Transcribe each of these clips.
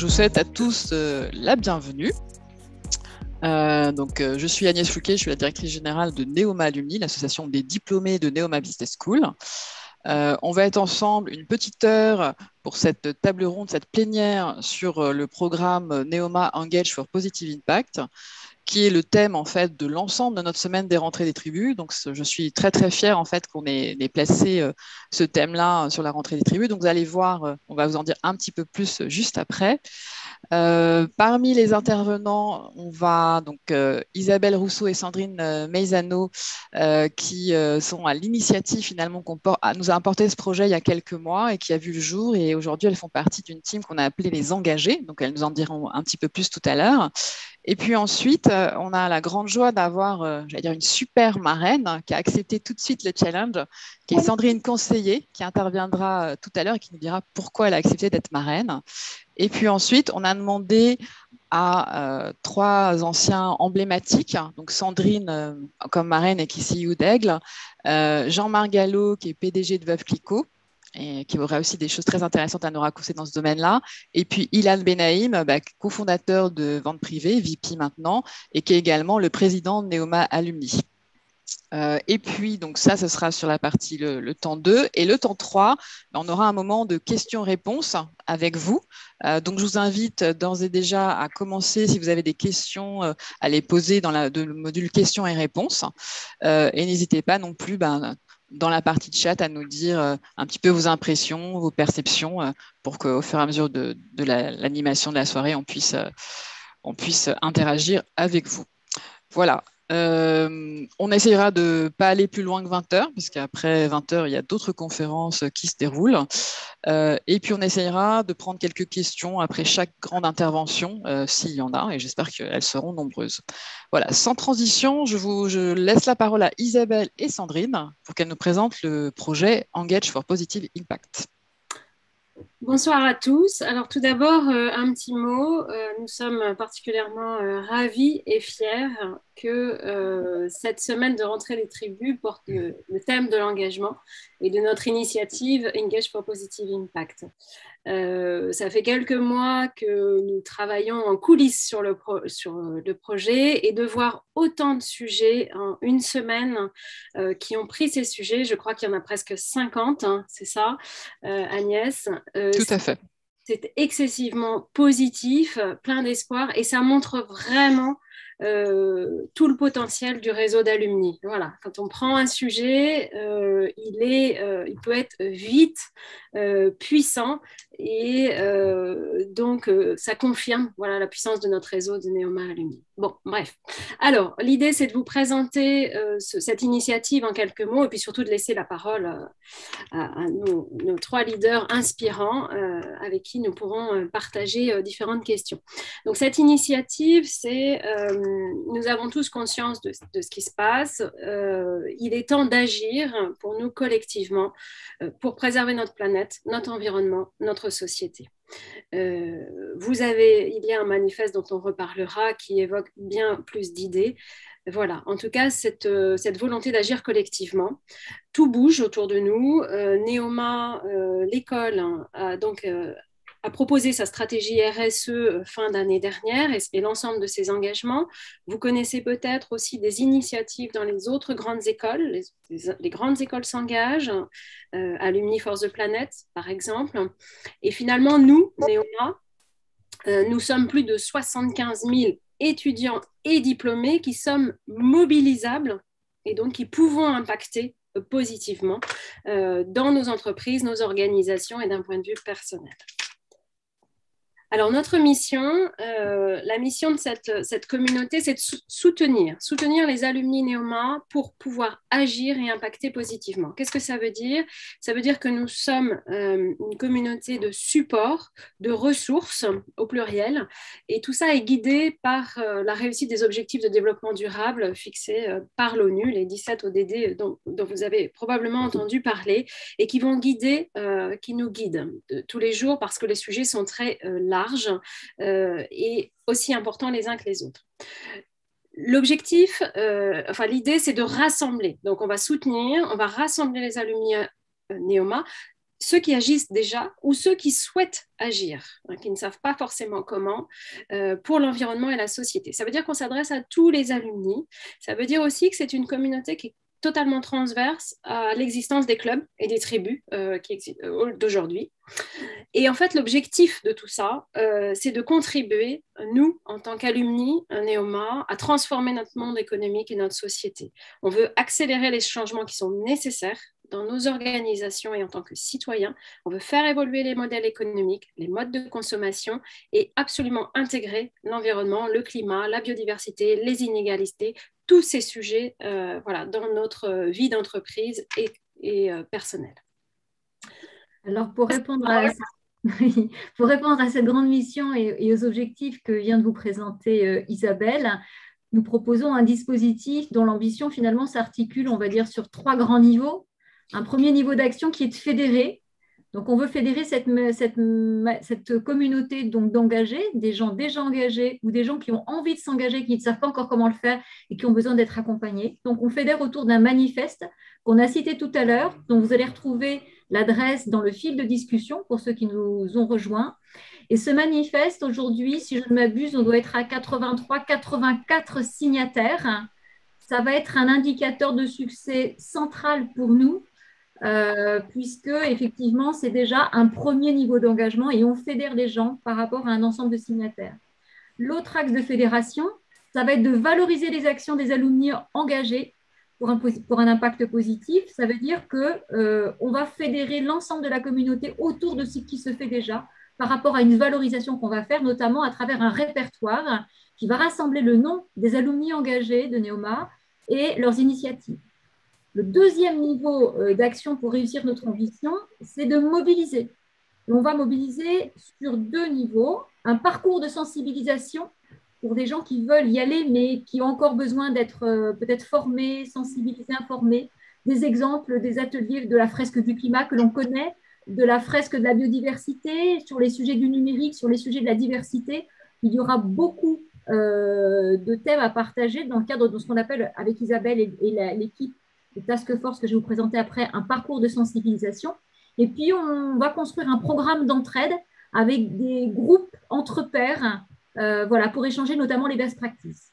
je vous souhaite à tous la bienvenue. Je suis Agnès Fouquet, je suis la directrice générale de Neoma Alumni, l'association des diplômés de Neoma Business School. On va être ensemble une petite heure pour cette table ronde, cette plénière sur le programme Neoma Engage for Positive Impact, qui est le thème en fait de l'ensemble de notre semaine des rentrées des tribus. Donc, je suis très très fière en fait qu'on ait placé ce thème-là sur la rentrée des tribus. Donc, vous allez voir, on va vous en dire un petit peu plus juste après. Parmi les intervenants, on va donc Isabelle Rousseau et Sandrine Meizano qui sont à l'initiative finalement qu'on nous a apporté ce projet il y a quelques mois et qui a vu le jour, et aujourd'hui elles font partie d'une team qu'on a appelée les engagés, donc elles nous en diront un petit peu plus tout à l'heure. Et puis ensuite, on a la grande joie d'avoir, j'allais dire, une super marraine qui a accepté tout de suite le challenge, qui est Sandrine Conseiller, qui interviendra tout à l'heure et qui nous dira pourquoi elle a accepté d'être marraine. Et puis ensuite, on a demandé à trois anciens emblématiques, donc Sandrine comme marraine et qui est CEO d'Aigle, Jean-Marc Gallo qui est PDG de Veuve Clicquot, et qui aura aussi des choses très intéressantes à nous raconter dans ce domaine-là. Et puis Ilan Benaïm, cofondateur de Vente Privée, VP maintenant, et qui est également le président de Neoma Alumni. Et puis, donc ça, ce sera sur la partie le temps 2. Et le temps 3, on aura un moment de questions-réponses avec vous. Donc, je vous invite d'ores et déjà à commencer, si vous avez des questions, à les poser dans le module questions et réponses. Et n'hésitez pas non plus, dans la partie de chat, à nous dire un petit peu vos impressions, vos perceptions, pour qu'au fur et à mesure de l'animation de la soirée, on puisse interagir avec vous. Voilà. On essayera de ne pas aller plus loin que 20 heures, parce qu'après 20 heures, il y a d'autres conférences qui se déroulent. Et puis, on essayera de prendre quelques questions après chaque grande intervention, s'il y en a, et j'espère qu'elles seront nombreuses. Voilà, sans transition, je laisse la parole à Isabelle et Sandrine pour qu'elles nous présentent le projet Engage for Positive Impact. Bonsoir à tous. Alors tout d'abord, un petit mot. Nous sommes particulièrement ravis et fiers que cette semaine de rentrée des tribus porte le thème de l'engagement et de notre initiative Engage for Positive Impact. Ça fait quelques mois que nous travaillons en coulisses sur le projet, et de voir autant de sujets en une semaine qui ont pris ces sujets, je crois qu'il y en a presque 50, hein, c'est ça, Agnès. Tout à fait. C'est excessivement positif, plein d'espoir, et ça montre vraiment tout le potentiel du réseau d'alumni. Voilà, quand on prend un sujet, il peut être vite puissant, et donc ça confirme, voilà, la puissance de notre réseau de Neoma Alumni. Bon, bref. Alors, l'idée, c'est de vous présenter cette initiative en quelques mots, et puis surtout de laisser la parole à nos trois leaders inspirants avec qui nous pourrons partager différentes questions. Donc, cette initiative, nous avons tous conscience de ce qui se passe. Il est temps d'agir pour nous collectivement, pour préserver notre planète, notre environnement, notre société. Il y a un manifeste dont on reparlera qui évoque bien plus d'idées. Voilà, en tout cas, cette volonté d'agir collectivement. Tout bouge autour de nous. Neoma, l'école, a proposé sa stratégie RSE fin d'année dernière, et l'ensemble de ses engagements. Vous connaissez peut-être aussi des initiatives dans les autres grandes écoles. Les grandes écoles s'engagent, Alumni for the Planet, par exemple. Et finalement, nous, Neoma, nous sommes plus de 75 000 étudiants et diplômés qui sommes mobilisables et donc qui pouvons impacter positivement dans nos entreprises, nos organisations et d'un point de vue personnel. Alors, notre mission, la mission de cette communauté, c'est de soutenir les alumni Neoma pour pouvoir agir et impacter positivement. Qu'est-ce que ça veut dire? Ça veut dire que nous sommes une communauté de support, de ressources au pluriel, et tout ça est guidé par la réussite des objectifs de développement durable fixés par l'ONU, les 17 ODD dont vous avez probablement entendu parler, et qui nous guident tous les jours, parce que les sujets sont très larges et aussi importants les uns que les autres. L'objectif, l'idée, c'est de rassembler. Donc, on va rassembler les alumni Neoma ceux qui agissent déjà ou ceux qui souhaitent agir, hein, qui ne savent pas forcément comment, pour l'environnement et la société. Ça veut dire qu'on s'adresse à tous les alumni. Ça veut dire aussi que c'est une communauté qui est totalement transverse à l'existence des clubs et des tribus d'aujourd'hui. Et en fait, l'objectif de tout ça, c'est de contribuer, nous, en tant qu'alumni, Neoma, à transformer notre monde économique et notre société. On veut accélérer les changements qui sont nécessaires dans nos organisations et en tant que citoyens. On veut faire évoluer les modèles économiques, les modes de consommation et absolument intégrer l'environnement, le climat, la biodiversité, les inégalités, tous ces sujets voilà, dans notre vie d'entreprise et personnelle. Alors, pour répondre à pour répondre à cette grande mission et aux objectifs que vient de vous présenter Isabelle, nous proposons un dispositif dont l'ambition finalement s'articule, on va dire, sur 3 grands niveaux. Un premier niveau d'action qui est de fédérer. Donc, on veut fédérer cette communauté d'engagés, des gens déjà engagés ou des gens qui ont envie de s'engager, qui ne savent pas encore comment le faire et qui ont besoin d'être accompagnés. Donc, on fédère autour d'un manifeste qu'on a cité tout à l'heure, dont vous allez retrouver l'adresse dans le fil de discussion pour ceux qui nous ont rejoints. Et ce manifeste, aujourd'hui, si je ne m'abuse, on doit être à 83, 84 signataires. Ça va être un indicateur de succès central pour nous, puisque effectivement, c'est déjà un premier niveau d'engagement et on fédère les gens par rapport à un ensemble de signataires. L'autre axe de fédération, ça va être de valoriser les actions des alumni engagés pour un impact positif. Ça veut dire qu'on va fédérer l'ensemble de la communauté autour de ce qui se fait déjà par rapport à une valorisation qu'on va faire, notamment à travers un répertoire qui va rassembler le nom des alumni engagés de Neoma et leurs initiatives. Le deuxième niveau d'action pour réussir notre ambition, c'est de mobiliser. Et on va mobiliser sur 2 niveaux. Un parcours de sensibilisation pour des gens qui veulent y aller, mais qui ont encore besoin d'être peut-être formés, sensibilisés, informés. Des exemples, des ateliers de la fresque du climat que l'on connaît, de la fresque de la biodiversité, sur les sujets du numérique, sur les sujets de la diversité. Il y aura beaucoup de thèmes à partager dans le cadre de ce qu'on appelle, avec Isabelle et l'équipe de Task Force que je vais vous présenter après, un parcours de sensibilisation. Et puis, on va construire un programme d'entraide avec des groupes entre pairs, voilà, pour échanger notamment les best practices.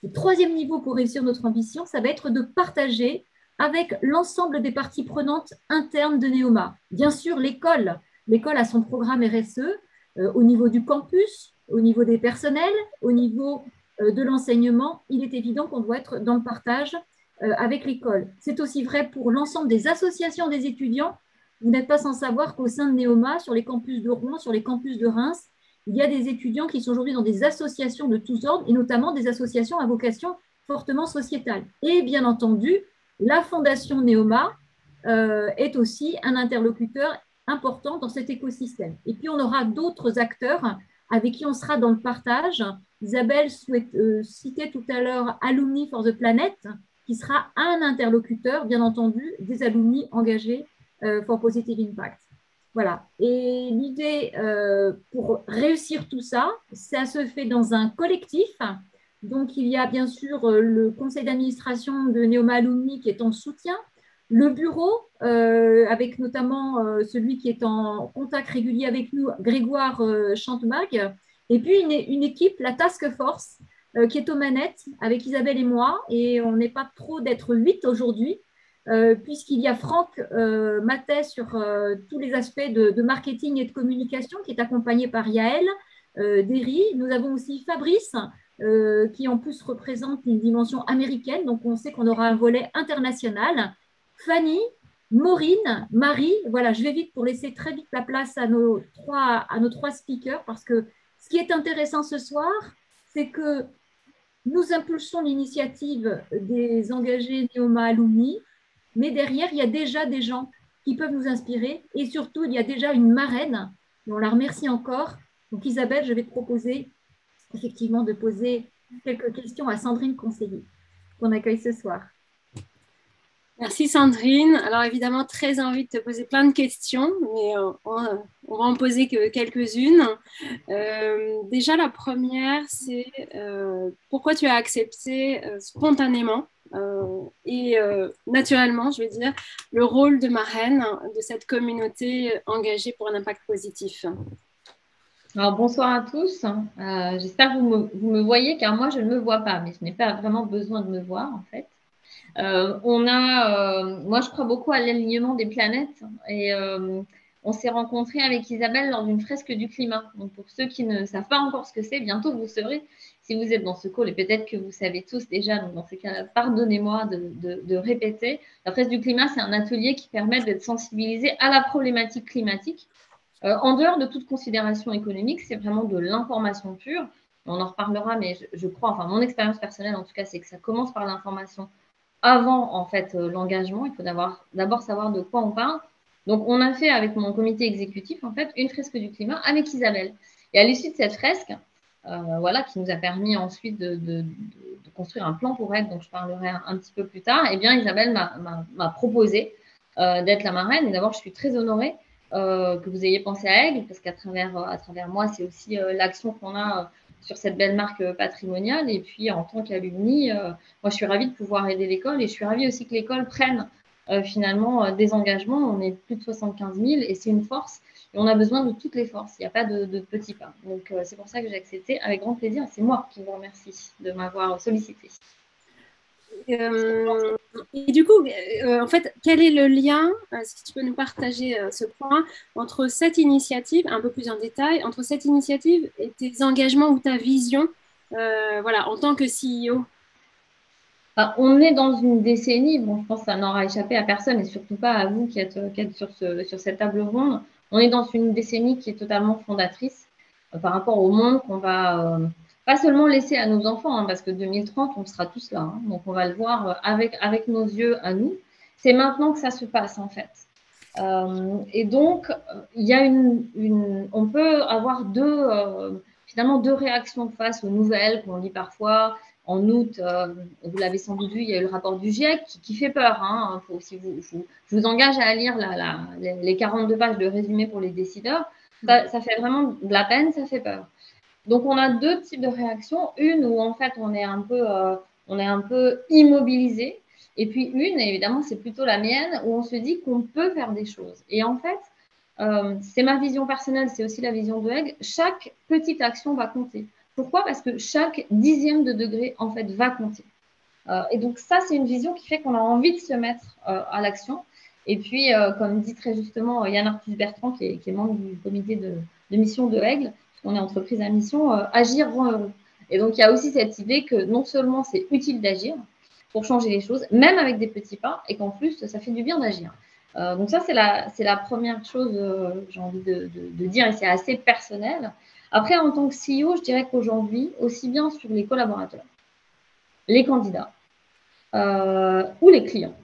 Le troisième niveau pour réussir notre ambition, ça va être de partager avec l'ensemble des parties prenantes internes de Neoma. Bien sûr, l'école a son programme RSE au niveau du campus, au niveau des personnels, au niveau de l'enseignement. Il est évident qu'on doit être dans le partage avec l'école. C'est aussi vrai pour l'ensemble des associations des étudiants. Vous n'êtes pas sans savoir qu'au sein de Neoma, sur les campus de Rouen, sur les campus de Reims, il y a des étudiants qui sont aujourd'hui dans des associations de tous ordres et notamment des associations à vocation fortement sociétale. Et bien entendu, la Fondation Neoma est aussi un interlocuteur important dans cet écosystème. Et puis, on aura d'autres acteurs avec qui on sera dans le partage. Isabelle citait tout à l'heure Alumni for the Planet, qui sera un interlocuteur, bien entendu, des alumni engagés for Positive Impact. Voilà. Et l'idée pour réussir tout ça, ça se fait dans un collectif. Donc, il y a bien sûr le conseil d'administration de Neoma Alumni qui est en soutien, le bureau, avec notamment celui qui est en contact régulier avec nous, Grégoire Chantemag, et puis une équipe, la Task Force, qui est aux manettes avec Isabelle et moi, et on n'est pas trop d'être 8 aujourd'hui, puisqu'il y a Franck Matet sur tous les aspects de marketing et de communication, qui est accompagné par Yael Derry. Nous avons aussi Fabrice, qui en plus représente une dimension américaine, donc on sait qu'on aura un volet international. Fanny, Maureen, Marie, voilà, je vais vite pour laisser très vite la place à nos trois speakers, parce que ce qui est intéressant ce soir, c'est que nous impulsons l'initiative des engagés Neoma Alumni, mais derrière, il y a déjà des gens qui peuvent nous inspirer, et surtout, il y a déjà une marraine, et on la remercie encore. Donc Isabelle, je vais te proposer effectivement de poser quelques questions à Sandrine Conseiller, qu'on accueille ce soir. Merci Sandrine. Alors évidemment, très envie de te poser plein de questions, mais on va en poser que quelques-unes. Déjà, la première, c'est pourquoi tu as accepté spontanément et naturellement, je vais dire, le rôle de marraine de cette communauté engagée pour un impact positif. Alors, bonsoir à tous. J'espère que vous me voyez, car moi, je ne me vois pas, mais je n'ai pas vraiment besoin de me voir, en fait. Moi, je crois beaucoup à l'alignement des planètes et on s'est rencontrés avec Isabelle lors d'une fresque du climat. Donc, pour ceux qui ne savent pas encore ce que c'est, bientôt vous saurez si vous êtes dans ce call et peut-être que vous savez tous déjà. Donc, dans ces cas-là, pardonnez-moi de répéter. La fresque du climat, c'est un atelier qui permet d'être sensibilisé à la problématique climatique. En dehors de toute considération économique, c'est vraiment de l'information pure. On en reparlera, mais je crois, enfin, mon expérience personnelle en tout cas, c'est que ça commence par l'information avant en fait l'engagement. Il faut d'abord savoir de quoi on parle. Donc, on a fait avec mon comité exécutif en fait une fresque du climat avec Isabelle. Et à l'issue de cette fresque, voilà, qui nous a permis ensuite de construire un plan pour elle, dont je parlerai un petit peu plus tard, eh bien, Isabelle m'a proposé d'être la marraine. Et d'abord, je suis très honorée que vous ayez pensé à Aigle, parce qu'à travers moi, c'est aussi l'action qu'on a sur cette belle marque patrimoniale. Et puis, en tant qu'alumni, moi, je suis ravie de pouvoir aider l'école et je suis ravie aussi que l'école prenne finalement des engagements. On est plus de 75 000 et c'est une force. Et on a besoin de toutes les forces. Il n'y a pas de petits pas. Donc, c'est pour ça que j'ai accepté avec grand plaisir. C'est moi qui vous remercie de m'avoir sollicité. Et du coup, en fait, quel est le lien, si tu peux nous partager ce point, entre cette initiative, un peu plus en détail, entre cette initiative et tes engagements ou ta vision, voilà, en tant que CEO? On est dans une décennie, bon, je pense que ça n'aura échappé à personne et surtout pas à vous qui êtes sur cette table ronde. On est dans une décennie qui est totalement fondatrice par rapport au monde qu'on va pas seulement laisser à nos enfants, hein, parce que 2030, on sera tous là. Hein, donc, on va le voir avec nos yeux à nous. C'est maintenant que ça se passe, en fait. Et donc, il y a on peut avoir finalement deux réactions face aux nouvelles qu'on lit parfois. En août, vous l'avez sans doute vu, il y a eu le rapport du GIEC qui fait peur. Hein, je vous engage à lire les 42 pages de résumé pour les décideurs. Ça fait vraiment de la peine, ça fait peur. Donc, on a deux types de réactions. Une où, en fait, on est un peu immobilisé. Et puis une, et évidemment, c'est plutôt la mienne, où on se dit qu'on peut faire des choses. Et en fait, c'est ma vision personnelle, c'est aussi la vision de Aigle. Chaque petite action va compter. Pourquoi? Parce que chaque dixième de degré, en fait, va compter. Et donc, ça, c'est une vision qui fait qu'on a envie de se mettre à l'action. Et puis, comme dit très justement Yann Arthus Bertrand, qui est membre du comité de mission de Aigle, on est entreprise à mission, agir rend heureux. Et donc, il y a aussi cette idée que non seulement c'est utile d'agir pour changer les choses, même avec des petits pas, et qu'en plus, ça fait du bien d'agir. Donc ça, c'est la première chose, j'ai envie de dire, et c'est assez personnel. Après, en tant que CEO, je dirais qu'aujourd'hui, aussi bien sur les collaborateurs, les candidats ou les clients,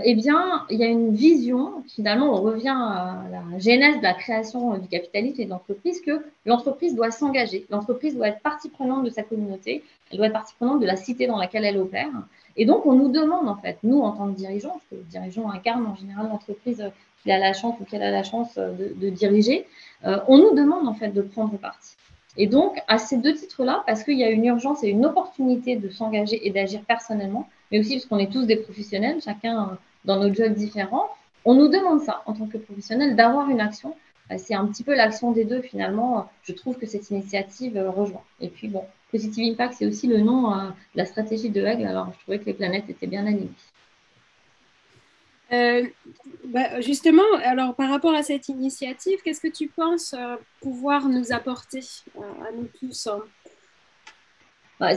eh bien, il y a une vision, finalement, on revient à la genèse de la création du capitalisme et de l'entreprise, que l'entreprise doit s'engager, l'entreprise doit être partie prenante de sa communauté, elle doit être partie prenante de la cité dans laquelle elle opère. Et donc, on nous demande, en fait, nous, en tant que dirigeants, parce que le dirigeant incarne en général l'entreprise qu'il a la chance ou qu'elle a la chance de diriger, on nous demande, en fait, de prendre parti. Et donc, à ces deux titres-là, parce qu'il y a une urgence et une opportunité de s'engager et d'agir personnellement, mais aussi parce qu'on est tous des professionnels, chacun dans nos jobs différents, on nous demande ça en tant que professionnel, d'avoir une action. C'est un petit peu l'action des deux finalement. Je trouve que cette initiative rejoint. Et puis bon, Positive Impact, c'est aussi le nom de la stratégie de Aigle. Alors je trouvais que les planètes étaient bien alignées. Justement, alors par rapport à cette initiative, qu'est-ce que tu penses pouvoir nous apporter à nous tous, hein?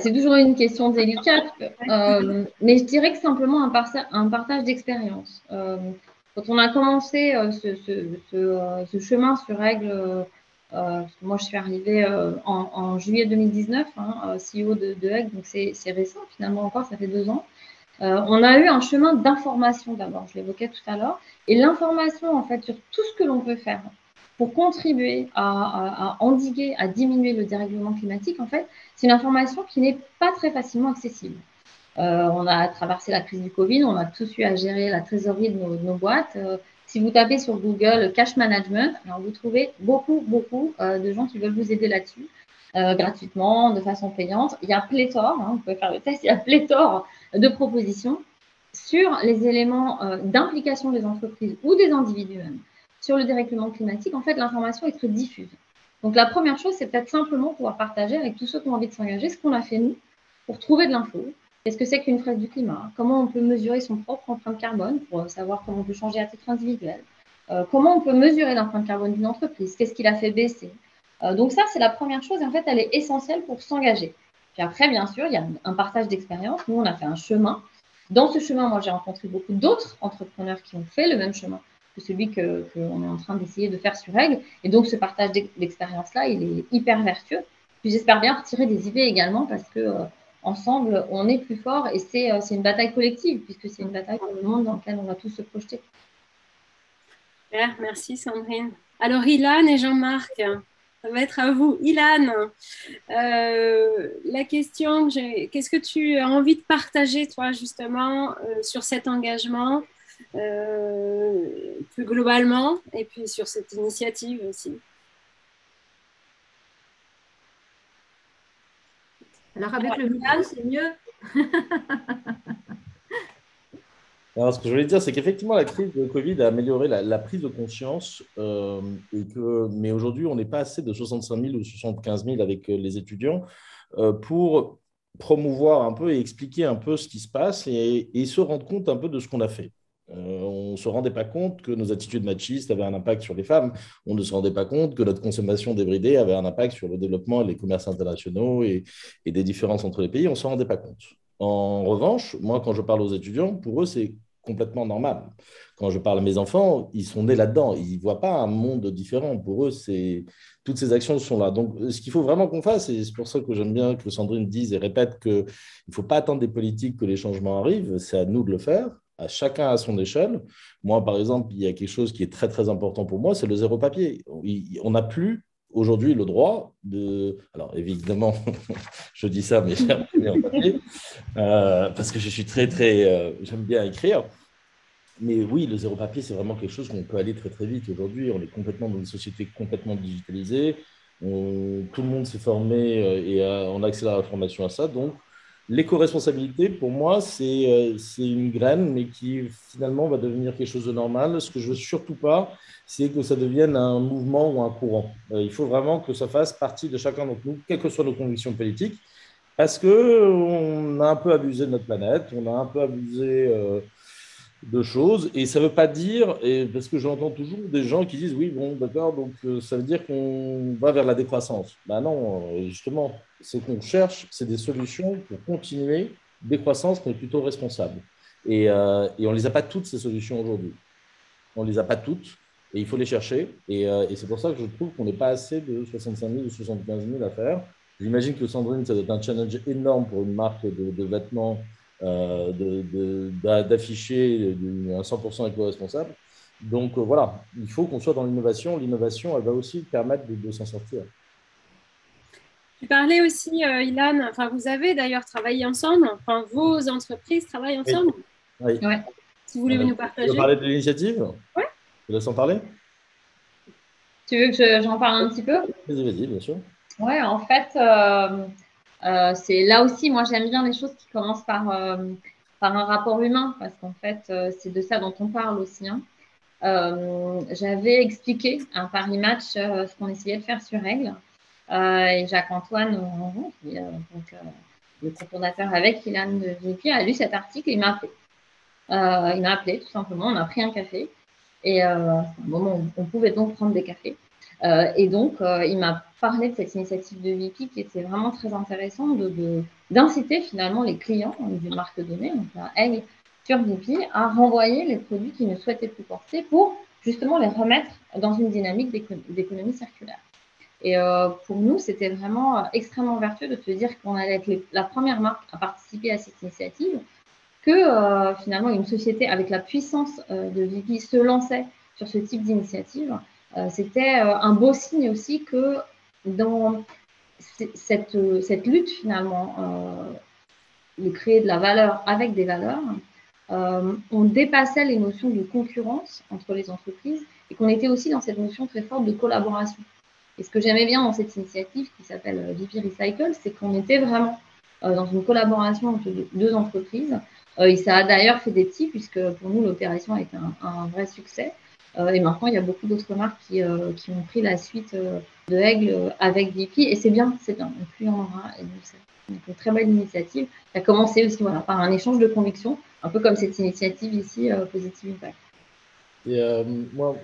C'est toujours une question délicate, mais je dirais que simplement un partage d'expérience. Quand on a commencé ce chemin sur Aigle, moi je suis arrivée en juillet 2019, hein, CEO de Aigle, donc c'est récent finalement encore, ça fait 2 ans. On a eu un chemin d'information d'abord, je l'évoquais tout à l'heure, et l'information en fait sur tout ce que l'on peut faire pour contribuer à endiguer, à diminuer le dérèglement climatique, en fait, c'est une information qui n'est pas très facilement accessible. On a traversé la crise du Covid, on a tous eu à gérer la trésorerie de nos boîtes. Si vous tapez sur Google cash management, alors vous trouvez beaucoup de gens qui veulent vous aider là-dessus, gratuitement, de façon payante. Il y a pléthore, hein, vous pouvez faire le test, il y a pléthore de propositions sur les éléments d'implication des entreprises ou des individus même sur le dérèglement climatique. En fait, l'information est très diffuse. Donc, la première chose, c'est peut-être simplement pouvoir partager avec tous ceux qui ont envie de s'engager ce qu'on a fait, nous, pour trouver de l'info. Qu'est-ce que c'est qu'une fresque du climat? Comment on peut mesurer son propre empreinte carbone pour savoir comment on peut changer à titre individuel? Comment on peut mesurer l'empreinte carbone d'une entreprise? Qu'est-ce qui la fait baisser? Donc ça, c'est la première chose. Et en fait, elle est essentielle pour s'engager. Puis après, bien sûr, il y a un partage d'expérience. Nous, on a fait un chemin. Dans ce chemin, moi, j'ai rencontré beaucoup d'autres entrepreneurs qui ont fait le même chemin que celui qu'on est en train d'essayer de faire sur Aigle. Et donc, ce partage d'expérience-là, il est hyper vertueux. Puis j'espère bien retirer des idées également parce que ensemble, on est plus fort et c'est une bataille collective puisque c'est une bataille pour le monde dans lequel on va tous se projeter. Super, merci Sandrine. Alors Ilan et Jean-Marc, ça va être à vous. Ilan, la question, qu'est-ce que tu as envie de partager toi justement sur cet engagement plus globalement et puis sur cette initiative aussi? Alors avec le micro, c'est mieux. Alors, ce que je voulais dire, c'est qu'effectivement, la crise de Covid a amélioré la prise de conscience, mais aujourd'hui, on n'est pas assez de 65 000 ou 75 000 avec les étudiants pour promouvoir un peu et expliquer un peu ce qui se passe et se rendre compte un peu de ce qu'on a fait. On ne se rendait pas compte que nos attitudes machistes avaient un impact sur les femmes. On ne se rendait pas compte que notre consommation débridée avait un impact sur le développement et les commerces internationaux et des différences entre les pays. On ne s'en rendait pas compte. En revanche, moi, quand je parle aux étudiants, pour eux, c'est complètement normal. Quand je parle à mes enfants, ils sont nés là-dedans. Ils ne voient pas un monde différent. Pour eux, toutes ces actions sont là. Donc, ce qu'il faut vraiment qu'on fasse, et c'est pour ça que j'aime bien que Sandrine dise et répète qu'il ne faut pas attendre des politiques que les changements arrivent, c'est à nous de le faire, à chacun à son échelle. Moi, par exemple, il y a quelque chose qui est très, très important pour moi, c'est le zéro papier. On n'a plus aujourd'hui le droit de... Alors, évidemment, je dis ça, mais j'ai imprimé en papier, parce que je suis très, très... j'aime bien écrire. Mais oui, le zéro papier, c'est vraiment quelque chose qu'on peut aller très, très vite. Aujourd'hui, on est complètement dans une société complètement digitalisée. Tout le monde s'est formé on accélère la formation à ça. Donc, l'éco-responsabilité, pour moi, c'est une graine, mais qui finalement va devenir quelque chose de normal. Ce que je ne veux surtout pas, c'est que ça devienne un mouvement ou un courant. Il faut vraiment que ça fasse partie de chacun d'entre nous, quelles que soient nos convictions politiques, parce qu'on a un peu abusé de notre planète, on a un peu abusé de choses. Et ça ne veut pas dire, parce que j'entends toujours des gens qui disent, oui, bon, d'accord, donc ça veut dire qu'on va vers la décroissance. Ben non, justement, ce qu'on cherche, c'est des solutions pour continuer décroissance, mais plutôt responsable. Et on ne les a pas toutes, ces solutions aujourd'hui. On ne les a pas toutes. Et il faut les chercher. Et c'est pour ça que je trouve qu'on n'est pas assez de 65 000 ou 75 000 à faire. J'imagine que Sandrine, ça doit être un challenge énorme pour une marque de vêtements d'afficher un 100% éco-responsable. Donc voilà, il faut qu'on soit dans l'innovation. L'innovation, elle va aussi permettre de s'en sortir. Tu parlais aussi, Ilan, enfin, vous avez d'ailleurs travaillé ensemble, enfin, vos entreprises travaillent ensemble. Oui. Ouais. Si vous voulez nous partager. Tu veux parler de l'initiative? Oui. Tu laisses en parler? Tu veux que j'en parle un petit peu? Vas-y, bien sûr. Ouais, en fait, c'est là aussi, moi j'aime bien les choses qui commencent par un rapport humain, parce qu'en fait, c'est de ça dont on parle aussi. Hein. J'avais expliqué à Paris Match ce qu'on essayait de faire sur Aigle. Et Jacques-Antoine, le cofondateur avec Ilan de VP, a lu cet article et il m'a appelé. Il m'a appelé tout simplement, on a pris un café. Et à un moment où on pouvait donc prendre des cafés. Et donc, il m'a parlé de cette initiative de VP qui était vraiment très intéressante d'inciter finalement les clients d'une marque donnée, donc Aigle, sur VP, à renvoyer les produits qu'ils ne souhaitaient plus porter pour justement les remettre dans une dynamique d'économie circulaire. Et pour nous, c'était vraiment extrêmement vertueux de se dire qu'on allait être la première marque à participer à cette initiative, que finalement une société avec la puissance de VP se lançait sur ce type d'initiative. C'était un beau signe aussi que dans cette lutte finalement de créer de la valeur avec des valeurs, on dépassait les notions de concurrence entre les entreprises et qu'on était aussi dans cette notion très forte de collaboration. Et ce que j'aimais bien dans cette initiative qui s'appelle VP Recycle, c'est qu'on était vraiment dans une collaboration entre deux entreprises. Et ça a d'ailleurs fait des petits, puisque pour nous, l'opération a été un vrai succès. Et maintenant, il y a beaucoup d'autres marques qui ont pris la suite de Aigle avec Dipi. Et c'est bien. Donc, plus on aura. Et donc, c'est une très belle initiative. Ça a commencé aussi par un échange de convictions, un peu comme cette initiative ici, Positive Impact. Et moi,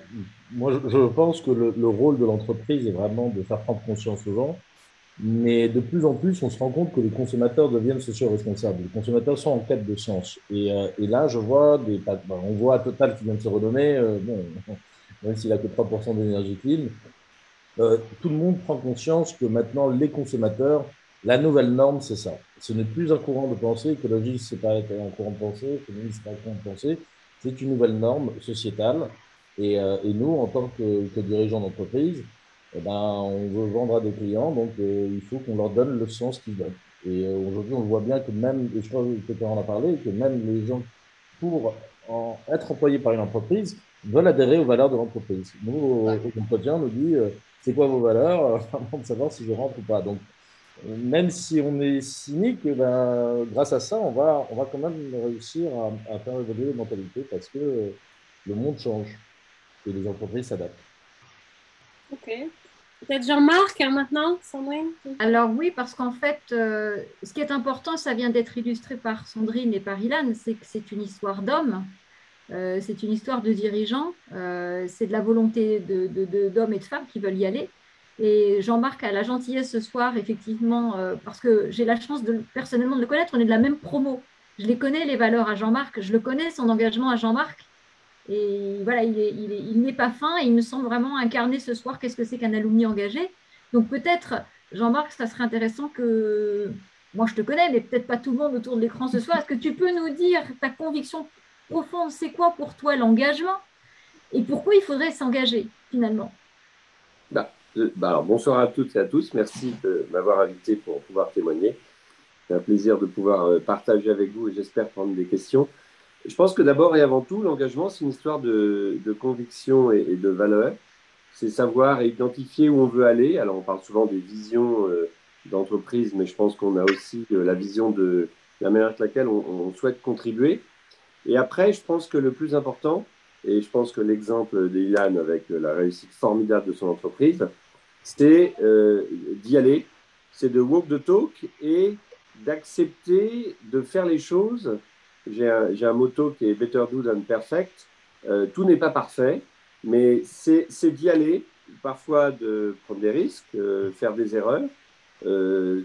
je pense que le rôle de l'entreprise est vraiment de faire prendre conscience aux gens. Mais de plus en plus, on se rend compte que les consommateurs deviennent socio-responsables. Les consommateurs sont en quête de sens. Et là, je vois on voit Total qui vient de se redonner, bon, même s'il a que 3% d'énergie clean, tout le monde prend conscience que maintenant, les consommateurs, la nouvelle norme, c'est ça. Ce n'est plus un courant de pensée, écologiste, c'est pas un courant de pensée, féministe, c'est pas un courant de pensée, c'est une nouvelle norme sociétale. Et nous, en tant que dirigeants d'entreprise, eh ben, on veut vendre à des clients, donc il faut qu'on leur donne le sens qu'ils veulent. Et aujourd'hui, on voit bien que même, et je crois que tu en as parlé, que même les gens, pour être employés par une entreprise, veulent adhérer aux valeurs de l'entreprise. Nous, au entretien, on nous dit c'est quoi vos valeurs avant de savoir si je rentre ou pas. Donc, même si on est cynique, ben, grâce à ça, on va quand même réussir à faire évoluer les mentalités parce que le monde change et les entreprises s'adaptent. Ok. Peut-être Jean-Marc maintenant, Sandrine? Alors oui, parce qu'en fait, ce qui est important, ça vient d'être illustré par Sandrine et par Ilan, c'est que c'est une histoire d'hommes, c'est une histoire de dirigeants, c'est de la volonté d'hommes et de femmes qui veulent y aller. Et Jean-Marc a la gentillesse ce soir, effectivement, parce que j'ai la chance personnellement de le connaître, on est de la même promo. Je les connais, les valeurs à Jean-Marc, je le connais, son engagement à Jean-Marc. Et voilà, il n'est pas fin et il me semble vraiment incarner ce soir qu'est-ce que c'est qu'un alumni engagé. Donc peut-être, Jean-Marc, ça serait intéressant que, moi je te connais, mais peut-être pas tout le monde autour de l'écran ce soir, est-ce que tu peux nous dire ta conviction profonde, c'est quoi pour toi l'engagement et pourquoi il faudrait s'engager finalement? Alors, bonsoir à toutes et à tous, merci de m'avoir invité pour pouvoir témoigner. C'est un plaisir de pouvoir partager avec vous et j'espère prendre des questions. Je pense que d'abord et avant tout, l'engagement, c'est une histoire de conviction et de valeur. C'est savoir et identifier où on veut aller. Alors, on parle souvent des visions d'entreprise, mais je pense qu'on a aussi la vision de la manière avec laquelle on souhaite contribuer. Et après, je pense que le plus important, et je pense que l'exemple d'Ilan avec la réussite formidable de son entreprise, c'est d'y aller, c'est de walk the talk et d'accepter de faire les choses. J'ai un motto qui est Better do than perfect. Tout n'est pas parfait, mais c'est d'y aller, parfois de prendre des risques, faire des erreurs,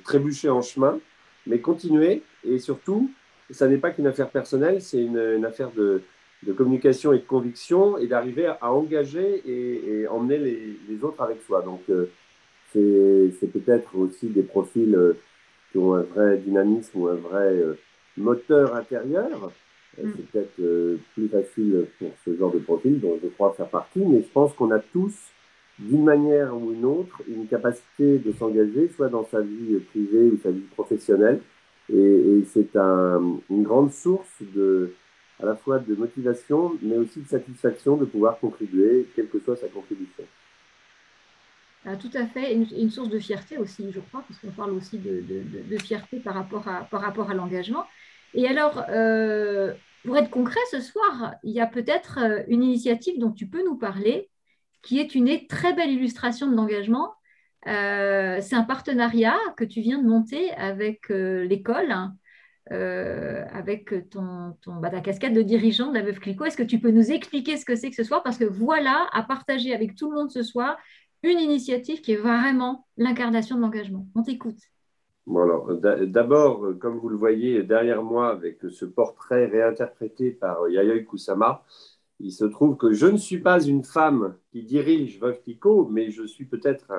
trébucher en chemin, mais continuer et surtout, ça n'est pas qu'une affaire personnelle, c'est une affaire de communication et de conviction et d'arriver à engager et emmener les autres avec soi. Donc, c'est peut-être aussi des profils qui ont un vrai dynamisme ou un vrai moteur intérieur. C'est peut-être plus facile pour ce genre de profil dont je crois faire partie, mais je pense qu'on a tous, d'une manière ou une autre, une capacité de s'engager, soit dans sa vie privée ou sa vie professionnelle. Et c'est une grande source à la fois de motivation, mais aussi de satisfaction de pouvoir contribuer, quelle que soit sa contribution. Ah, tout à fait, une source de fierté aussi, je crois, parce qu'on parle aussi de fierté par rapport à l'engagement. Et alors, pour être concret, ce soir, il y a peut-être une initiative dont tu peux nous parler, qui est une très belle illustration de l'engagement. C'est un partenariat que tu viens de monter avec l'école, hein, avec ta casquette de dirigeant de la Veuve Clicquot. Est-ce que tu peux nous expliquer ce que c'est que ce soir? Parce que voilà, à partager avec tout le monde ce soir, une initiative qui est vraiment l'incarnation de l'engagement. On t'écoute. Bon alors, d'abord, comme vous le voyez derrière moi, avec ce portrait réinterprété par Yayoi Kusama, il se trouve que je ne suis pas une femme qui dirige Veuve Clicquot, mais je suis peut-être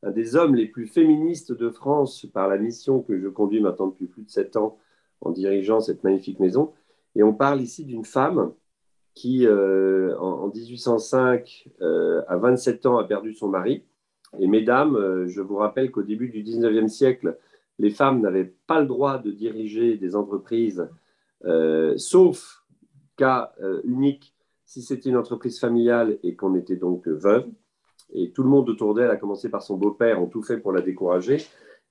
un des hommes les plus féministes de France par la mission que je conduis maintenant depuis plus de 7 ans en dirigeant cette magnifique maison. Et on parle ici d'une femme qui, en 1805, à 27 ans, a perdu son mari. Et mesdames, je vous rappelle qu'au début du 19e siècle, les femmes n'avaient pas le droit de diriger des entreprises, sauf cas unique, si c'était une entreprise familiale et qu'on était donc veuve. Et tout le monde autour d'elle, à commencer par son beau-père, ont tout fait pour la décourager.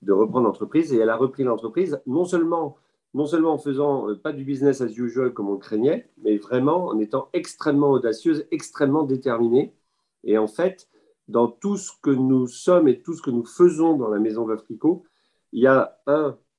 de reprendre l'entreprise. Et elle a repris l'entreprise non seulement en faisant pas du business as usual comme on le craignait, mais vraiment en étant extrêmement audacieuse, extrêmement déterminée. Et en fait, dans tout ce que nous sommes et tout ce que nous faisons dans la maison Veuve Clicquot, il y a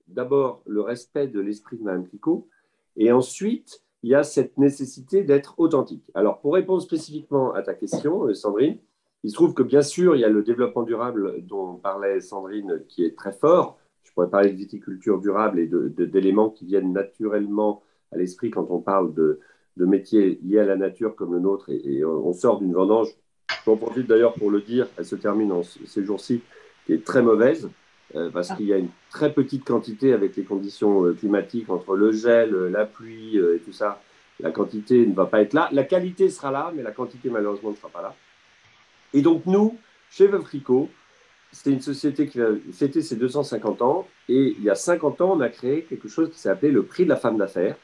d'abord le respect de l'esprit de Mme Clicquot, et ensuite, il y a cette nécessité d'être authentique. Alors, pour répondre spécifiquement à ta question, Sandrine, il se trouve que bien sûr, il y a le développement durable dont parlait Sandrine qui est très fort. Je pourrais parler de viticulture durable et d'éléments qui viennent naturellement à l'esprit quand on parle de métiers liés à la nature comme le nôtre et on sort d'une vendange. J'en profite d'ailleurs pour le dire, elle se termine ces jours-ci, qui est très mauvaise parce qu'il y a une très petite quantité avec les conditions climatiques entre le gel, la pluie et tout ça. La quantité ne va pas être là. La qualité sera là, mais la quantité malheureusement ne sera pas là. Et donc nous, chez Veuve Clicquot, c'était une société qui a fêté ses 250 ans et il y a 50 ans, on a créé quelque chose qui s'est appelé le prix de la femme d'affaires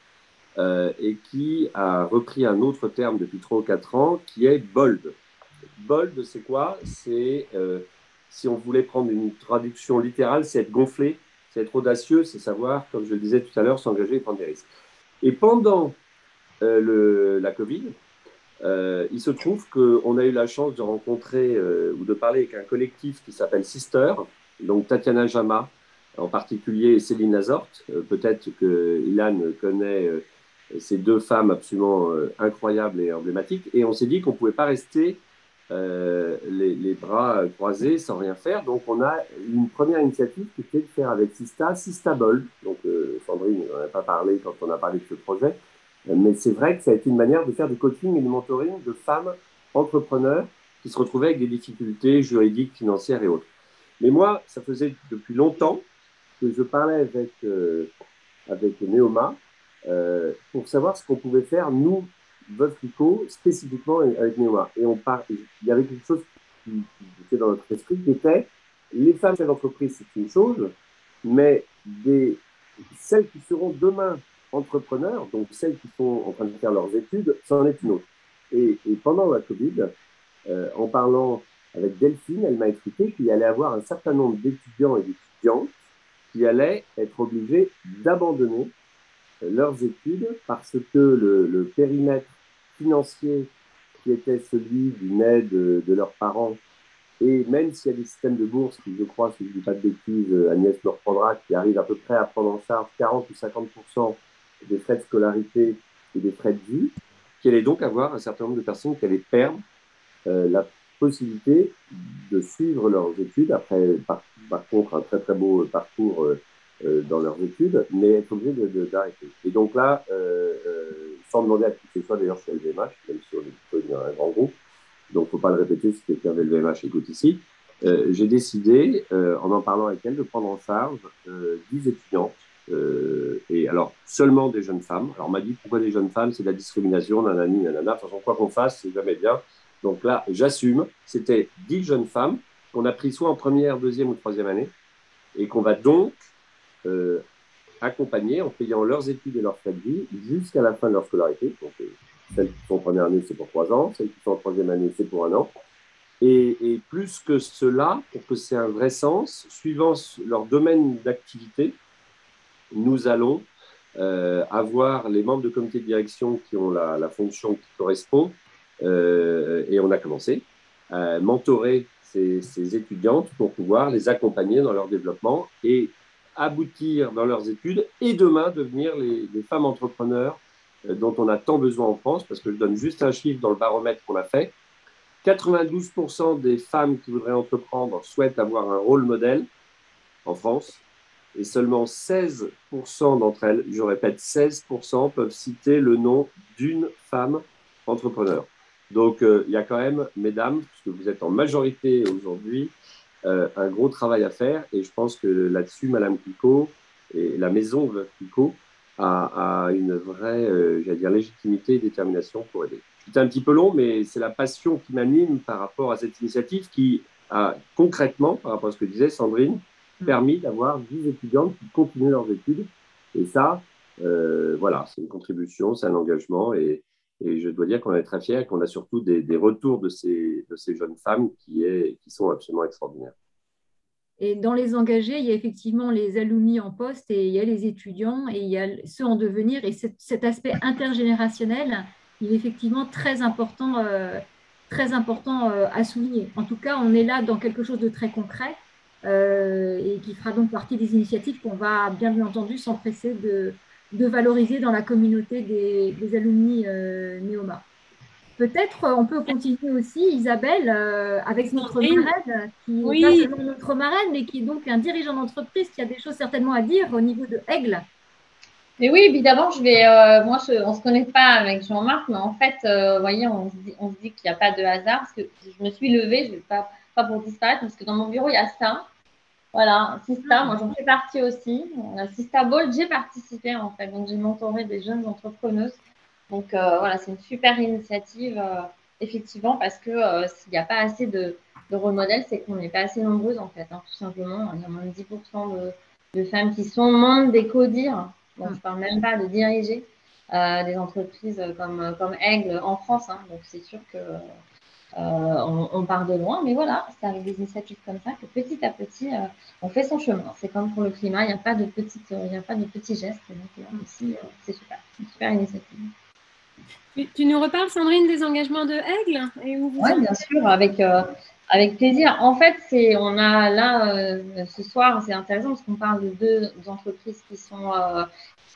et qui a repris un autre terme depuis 3 ou 4 ans qui est BOLD. BOLD, c'est quoi? C'est, si on voulait prendre une traduction littérale, c'est être gonflé, c'est être audacieux, c'est savoir, comme je le disais tout à l'heure, s'engager et prendre des risques. Et pendant la Covid, il se trouve qu'on a eu la chance de rencontrer ou de parler avec un collectif qui s'appelle Sister, donc Tatiana Jama en particulier et Céline Lazorte. Peut-être que Ilan connaît ces deux femmes absolument incroyables et emblématiques. Et on s'est dit qu'on ne pouvait pas rester les bras croisés sans rien faire. Donc on a une première initiative qui était de faire avec Sista Bold. Donc Sandrine n'en a pas parlé quand on a parlé de ce projet. Mais c'est vrai que ça a été une manière de faire du coaching et du mentoring de femmes entrepreneurs qui se retrouvaient avec des difficultés juridiques, financières et autres. Mais moi, ça faisait depuis longtemps que je parlais avec Neoma pour savoir ce qu'on pouvait faire, nous, Veuve Clicquot, spécifiquement avec Neoma. Et il y avait quelque chose qui était dans notre esprit, qui était les femmes chefs d'entreprise, c'est une chose, mais celles qui seront demain entrepreneurs, donc celles qui sont en train de faire leurs études, c'en est une autre. Et pendant la Covid, en parlant avec Delphine, elle m'a expliqué qu'il y allait avoir un certain nombre d'étudiants et d'étudiantes qui allaient être obligés d'abandonner leurs études parce que le périmètre financier qui était celui d'une aide de leurs parents, et même s'il y a des systèmes de bourse qui, je crois, si je ne dis pas de bêtises, Agnès me reprendra, qui arrivent à peu près à prendre en charge 40 ou 50% des frais de scolarité et des frais de vie, qu'il allait donc avoir un certain nombre de personnes qui allaient perdre la possibilité de suivre leurs études, après, par contre, un très très beau parcours dans leurs études, mais être obligé d'arrêter. Et donc là, sans demander à qui que ce soit, d'ailleurs, chez LVMH, même si on est plutôt un grand groupe, donc il ne faut pas le répéter si quelqu'un de LVMH écoute ici, j'ai décidé, en parlant avec elle, de prendre en charge 10 étudiantes, et alors seulement des jeunes femmes. Alors on m'a dit pourquoi des jeunes femmes, c'est de la discrimination, nanani, nanana, de toute façon quoi qu'on fasse, c'est jamais bien. Donc là, j'assume, c'était 10 jeunes femmes qu'on a pris soit en première, deuxième ou troisième année, et qu'on va donc accompagner en payant leurs études et leurs frais de vie jusqu'à la fin de leur scolarité. Donc celles qui sont en première année, c'est pour 3 ans, celles qui sont en troisième année, c'est pour 1 an. Et plus que cela, pour que c'est un vrai sens, suivant leur domaine d'activité, nous allons avoir les membres de comité de direction qui ont la fonction qui correspond, et on a commencé à mentorer ces étudiantes pour pouvoir les accompagner dans leur développement et aboutir dans leurs études et demain devenir les femmes entrepreneurs dont on a tant besoin en France, parce que je donne juste un chiffre dans le baromètre qu'on a fait. 92% des femmes qui voudraient entreprendre souhaitent avoir un rôle modèle en France et seulement 16% d'entre elles, je répète 16%, peuvent citer le nom d'une femme entrepreneur. Donc il y a quand même, mesdames, puisque vous êtes en majorité aujourd'hui, un gros travail à faire et je pense que là-dessus, Madame Clicquot et la maison Veuve Clicquot a une vraie j'allais dire, légitimité et détermination pour aider. C'était un petit peu long, mais c'est la passion qui m'anime par rapport à cette initiative qui a concrètement, par rapport à ce que disait Sandrine, permis d'avoir 10 étudiantes qui continuent leurs études. Et ça, voilà, c'est une contribution, c'est un engagement. Et je dois dire qu'on est très fiers et qu'on a surtout des retours de ces jeunes femmes qui sont absolument extraordinaires. Et dans les engagés, il y a effectivement les alumni en poste et il y a les étudiants et il y a ceux en devenir. Et cet aspect intergénérationnel, il est effectivement très important à souligner. En tout cas, on est là dans quelque chose de très concret et qui fera donc partie des initiatives qu'on va bien entendu s'empresser de valoriser dans la communauté des alumni Néoma. Peut-être on peut continuer aussi, Isabelle, avec notre Sandrine, marraine, qui n'est pas oui, seulement notre marraine, mais qui est donc un dirigeant d'entreprise qui a des choses certainement à dire au niveau de Aigle. Mais oui, évidemment, on ne se connaît pas avec Jean-Marc, mais en fait, vous voyez, on se dit qu'il n'y a pas de hasard, parce que je me suis levée, je vais pas pour disparaître, parce que dans mon bureau, il y a ça. Voilà, Sista, moi j'en fais partie aussi. Sista Bold, j'ai participé en fait, donc j'ai mentoré des jeunes entrepreneuses. Donc voilà, c'est une super initiative, effectivement, parce que s'il n'y a pas assez de rôle modèle, c'est qu'on n'est pas assez nombreuses en fait, hein, tout simplement. Il y a moins de 10% de femmes qui sont membres des CODIR, donc je ne parle même pas de diriger des entreprises comme Aigle en France, hein. Donc c'est sûr que on part de loin, mais voilà, c'est avec des initiatives comme ça que petit à petit, on fait son chemin. C'est comme pour le climat, il n'y a pas de petits gestes. Donc là aussi, c'est super, une super initiative. tu nous reparles, Sandrine, des engagements de Aigle et où vous Oui, en bien sûr, avec plaisir. En fait, on a là, ce soir, c'est intéressant parce qu'on parle de deux entreprises qui sont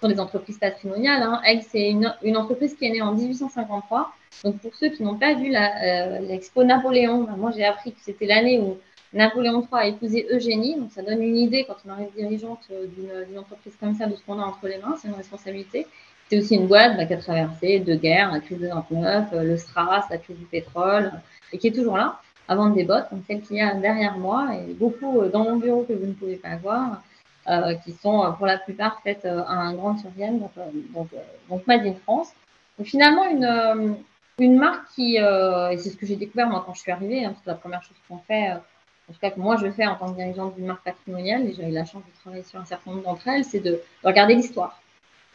des entreprises patrimoniales, hein. Aigle, c'est une entreprise qui est née en 1853. Donc, pour ceux qui n'ont pas vu l'expo Napoléon, moi, j'ai appris que c'était l'année où Napoléon III a épousé Eugénie. Donc, ça donne une idée quand on arrive dirigeante d'une entreprise comme ça, de ce qu'on a entre les mains. C'est une responsabilité. C'est aussi une boîte qui a traversé deux guerres, la crise de 29, le SRAS, la crise du pétrole, et qui est toujours là, à vendre des bottes, comme celle qu'il y a derrière moi, et beaucoup dans mon bureau que vous ne pouvez pas voir, qui sont pour la plupart faites à un grand sur Vienne, donc Made in France. Donc finalement, une marque qui, et c'est ce que j'ai découvert moi quand je suis arrivée, hein, c'est la première chose qu'on fait, en tout cas que moi je fais en tant que dirigeante d'une marque patrimoniale, et j'ai eu la chance de travailler sur un certain nombre d'entre elles, c'est de regarder l'histoire.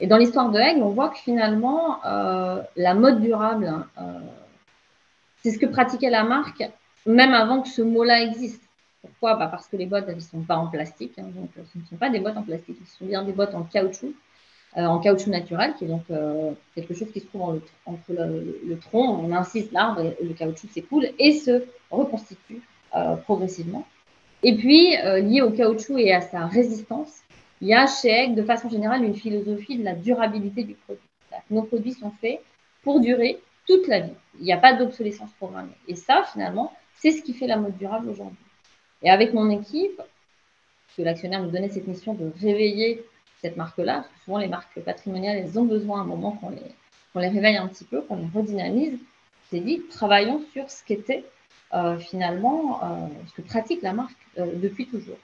Et dans l'histoire de Aigle, on voit que finalement, la mode durable, c'est ce que pratiquait la marque, même avant que ce mot-là existe. Pourquoi? Parce que les bottes, elles ne sont pas en plastique, hein, donc ce ne sont pas des bottes en plastique, ce sont bien des bottes en caoutchouc naturel, qui est donc quelque chose qui se trouve entre le tronc, on incise l'arbre, et le caoutchouc s'écoule et se reconstitue progressivement. Et puis, lié au caoutchouc et à sa résistance, il y a chez Aigle, de façon générale, une philosophie de la durabilité du produit. Nos produits sont faits pour durer toute la vie. Il n'y a pas d'obsolescence programmée. Et ça, finalement, c'est ce qui fait la mode durable aujourd'hui. Et avec mon équipe, parce que l'actionnaire nous donnait cette mission de réveiller cette marque-là, parce que souvent les marques patrimoniales, elles ont besoin à un moment qu'on les réveille un petit peu, qu'on les redynamise. C'est dit, travaillons sur ce qu'était finalement ce que pratique la marque depuis toujours.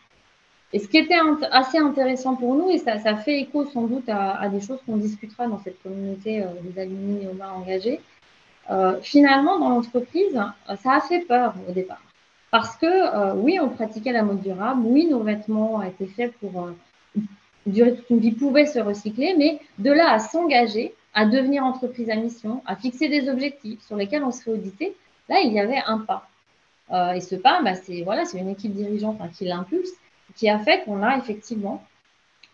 Et ce qui était assez intéressant pour nous, et ça fait écho sans doute à des choses qu'on discutera dans cette communauté des alumni Néoma engagés, finalement, dans l'entreprise, ça a fait peur au départ. Parce que, oui, on pratiquait la mode durable, oui, nos vêtements étaient faits pour durer toute une vie, pouvaient se recycler, mais de là à s'engager, à devenir entreprise à mission, à fixer des objectifs sur lesquels on serait audité, là, il y avait un pas. Et ce pas, c'est une équipe dirigeante qui l'impulse, qui a fait qu'on a effectivement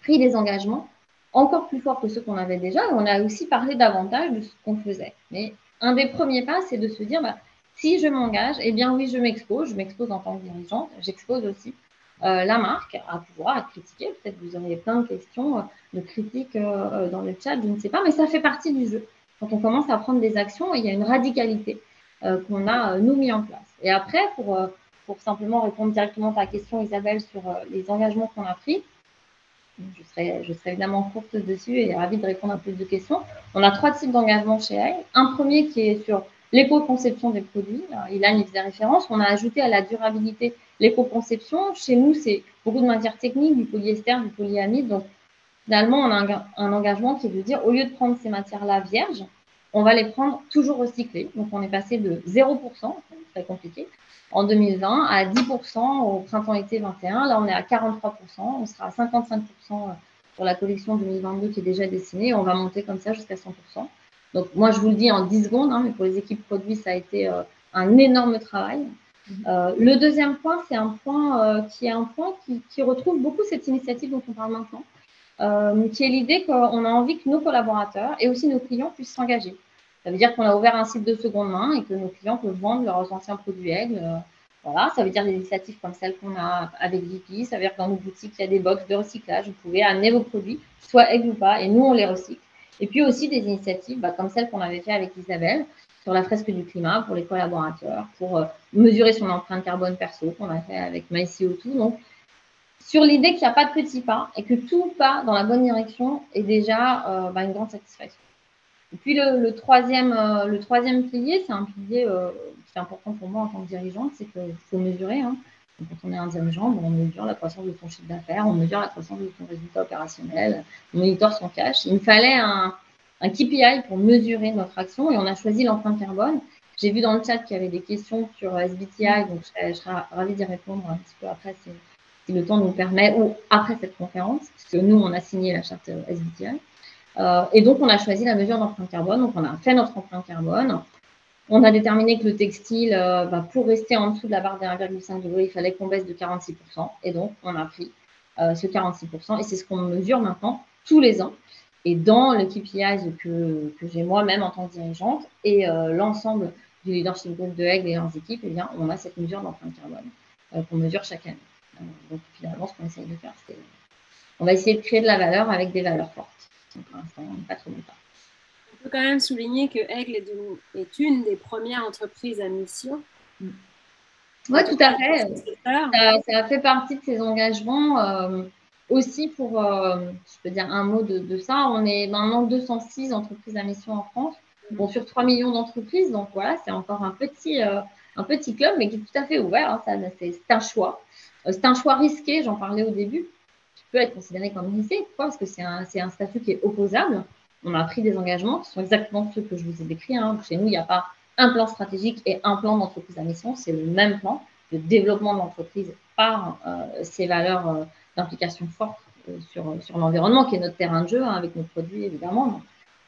pris des engagements encore plus forts que ceux qu'on avait déjà. Et on a aussi parlé davantage de ce qu'on faisait. Mais un des premiers pas, c'est de se dire, si je m'engage, eh bien oui, je m'expose en tant que dirigeante, j'expose aussi la marque à pouvoir être critiquée. Peut-être que vous auriez plein de questions, de critiques dans le chat, je ne sais pas, mais ça fait partie du jeu. Quand on commence à prendre des actions, il y a une radicalité qu'on a, nous, mis en place. Et après, pour simplement répondre directement à ta question, Isabelle, sur les engagements qu'on a pris, je serai évidemment courte dessus et ravie de répondre à plus de questions. On a 3 types d'engagements chez Aigle. Un premier qui est sur l'éco-conception des produits. Ilan y faisait référence. On a ajouté à la durabilité l'éco-conception. Chez nous, c'est beaucoup de matières techniques, du polyester, du polyamide. Donc, finalement, on a un engagement qui est de dire, au lieu de prendre ces matières-là vierges, on va les prendre toujours recyclées. Donc, on est passé de 0%, c'est très compliqué, en 2020 à 10% au printemps-été 21. Là, on est à 43%. On sera à 55% pour la collection 2022 qui est déjà dessinée. On va monter comme ça jusqu'à 100%. Donc, moi, je vous le dis en 10 secondes, mais pour les équipes produits, ça a été un énorme travail. Le deuxième point, c'est un point qui retrouve beaucoup cette initiative dont on parle maintenant, qui est l'idée qu'on a envie que nos collaborateurs et aussi nos clients puissent s'engager. Ça veut dire qu'on a ouvert un site de seconde main et que nos clients peuvent vendre leurs anciens produits Aigle. Voilà, ça veut dire des initiatives comme celle qu'on a avec Vicky. Ça veut dire que dans nos boutiques, il y a des box de recyclage. Vous pouvez amener vos produits, soit Aigle ou pas, et nous, on les recycle. Et puis aussi des initiatives comme celle qu'on avait fait avec Isabelle sur la fresque du climat pour les collaborateurs, pour mesurer son empreinte carbone perso qu'on a fait avec MyCO2. Donc, sur l'idée qu'il n'y a pas de petits pas et que tout pas dans la bonne direction est déjà une grande satisfaction. Et puis le troisième pilier, c'est un pilier qui est important pour moi en tant que dirigeante, c'est qu'il faut mesurer. Hein. Donc, quand on est un dirigeant, on mesure la croissance de son chiffre d'affaires, on mesure la croissance de son résultat opérationnel, on monitore son cash. Il me fallait un KPI pour mesurer notre action et on a choisi l'empreinte carbone. J'ai vu dans le chat qu'il y avait des questions sur SBTI, donc je serais ravie d'y répondre un petit peu après si le temps nous permet, ou après cette conférence, parce que nous, on a signé la charte SBTI. Et donc, on a choisi la mesure d'empreinte carbone. Donc, on a fait notre empreinte carbone. On a déterminé que le textile, pour rester en dessous de la barre des 1,5 degré, il fallait qu'on baisse de 46%. Et donc, on a pris ce 46%. Et c'est ce qu'on mesure maintenant tous les ans. Et dans le KPI que j'ai moi-même en tant que dirigeante et l'ensemble du leadership group de Aigle et leurs équipes, eh bien, on a cette mesure d'empreinte carbone qu'on mesure chaque année. Donc, finalement, ce qu'on essaye de faire, c'est on va essayer de créer de la valeur avec des valeurs fortes. Donc, pour l'instant, on n'est pas trop longtemps. On peut quand même souligner que Aigle est une des premières entreprises à mission. Oui, tout à fait. Ça fait partie de ces engagements. Aussi, pour, je peux dire un mot de ça, on est maintenant 206 entreprises à mission en France, sur 3 millions d'entreprises. Donc, voilà, c'est encore un petit club, mais qui est tout à fait ouvert. Hein, c'est un choix. C'est un choix risqué, j'en parlais au début. Peut être considéré comme risqué. Pourquoi ? Parce que c'est un statut qui est opposable. On a pris des engagements qui sont exactement ceux que je vous ai décrits. Hein. Chez nous, il n'y a pas un plan stratégique et un plan d'entreprise à mission. C'est le même plan de développement de l'entreprise par ces valeurs d'implication forte sur l'environnement, qui est notre terrain de jeu, hein, avec nos produits, évidemment. Donc,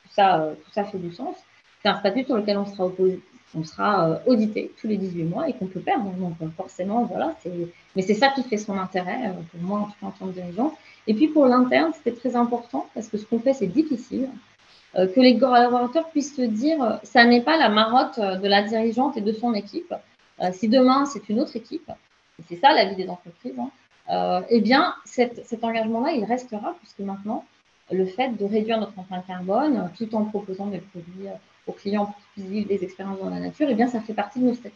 tout ça fait du sens. C'est un statut sur lequel on sera audité tous les 18 mois et qu'on peut perdre. Donc, forcément, voilà, mais c'est ça qui fait son intérêt, pour moi, en tout cas, en tant que dirigeant. Et puis, pour l'interne, c'était très important parce que ce qu'on fait, c'est difficile. Que les collaborateurs puissent se dire, ça n'est pas la marotte de la dirigeante et de son équipe. Si demain, c'est une autre équipe, et c'est ça la vie des entreprises, hein, eh bien, cet engagement-là, il restera puisque maintenant, le fait de réduire notre empreinte carbone tout en proposant des produits aux clients pour qu'ils puissent vivre des expériences dans la nature, eh bien, ça fait partie de nos statuts.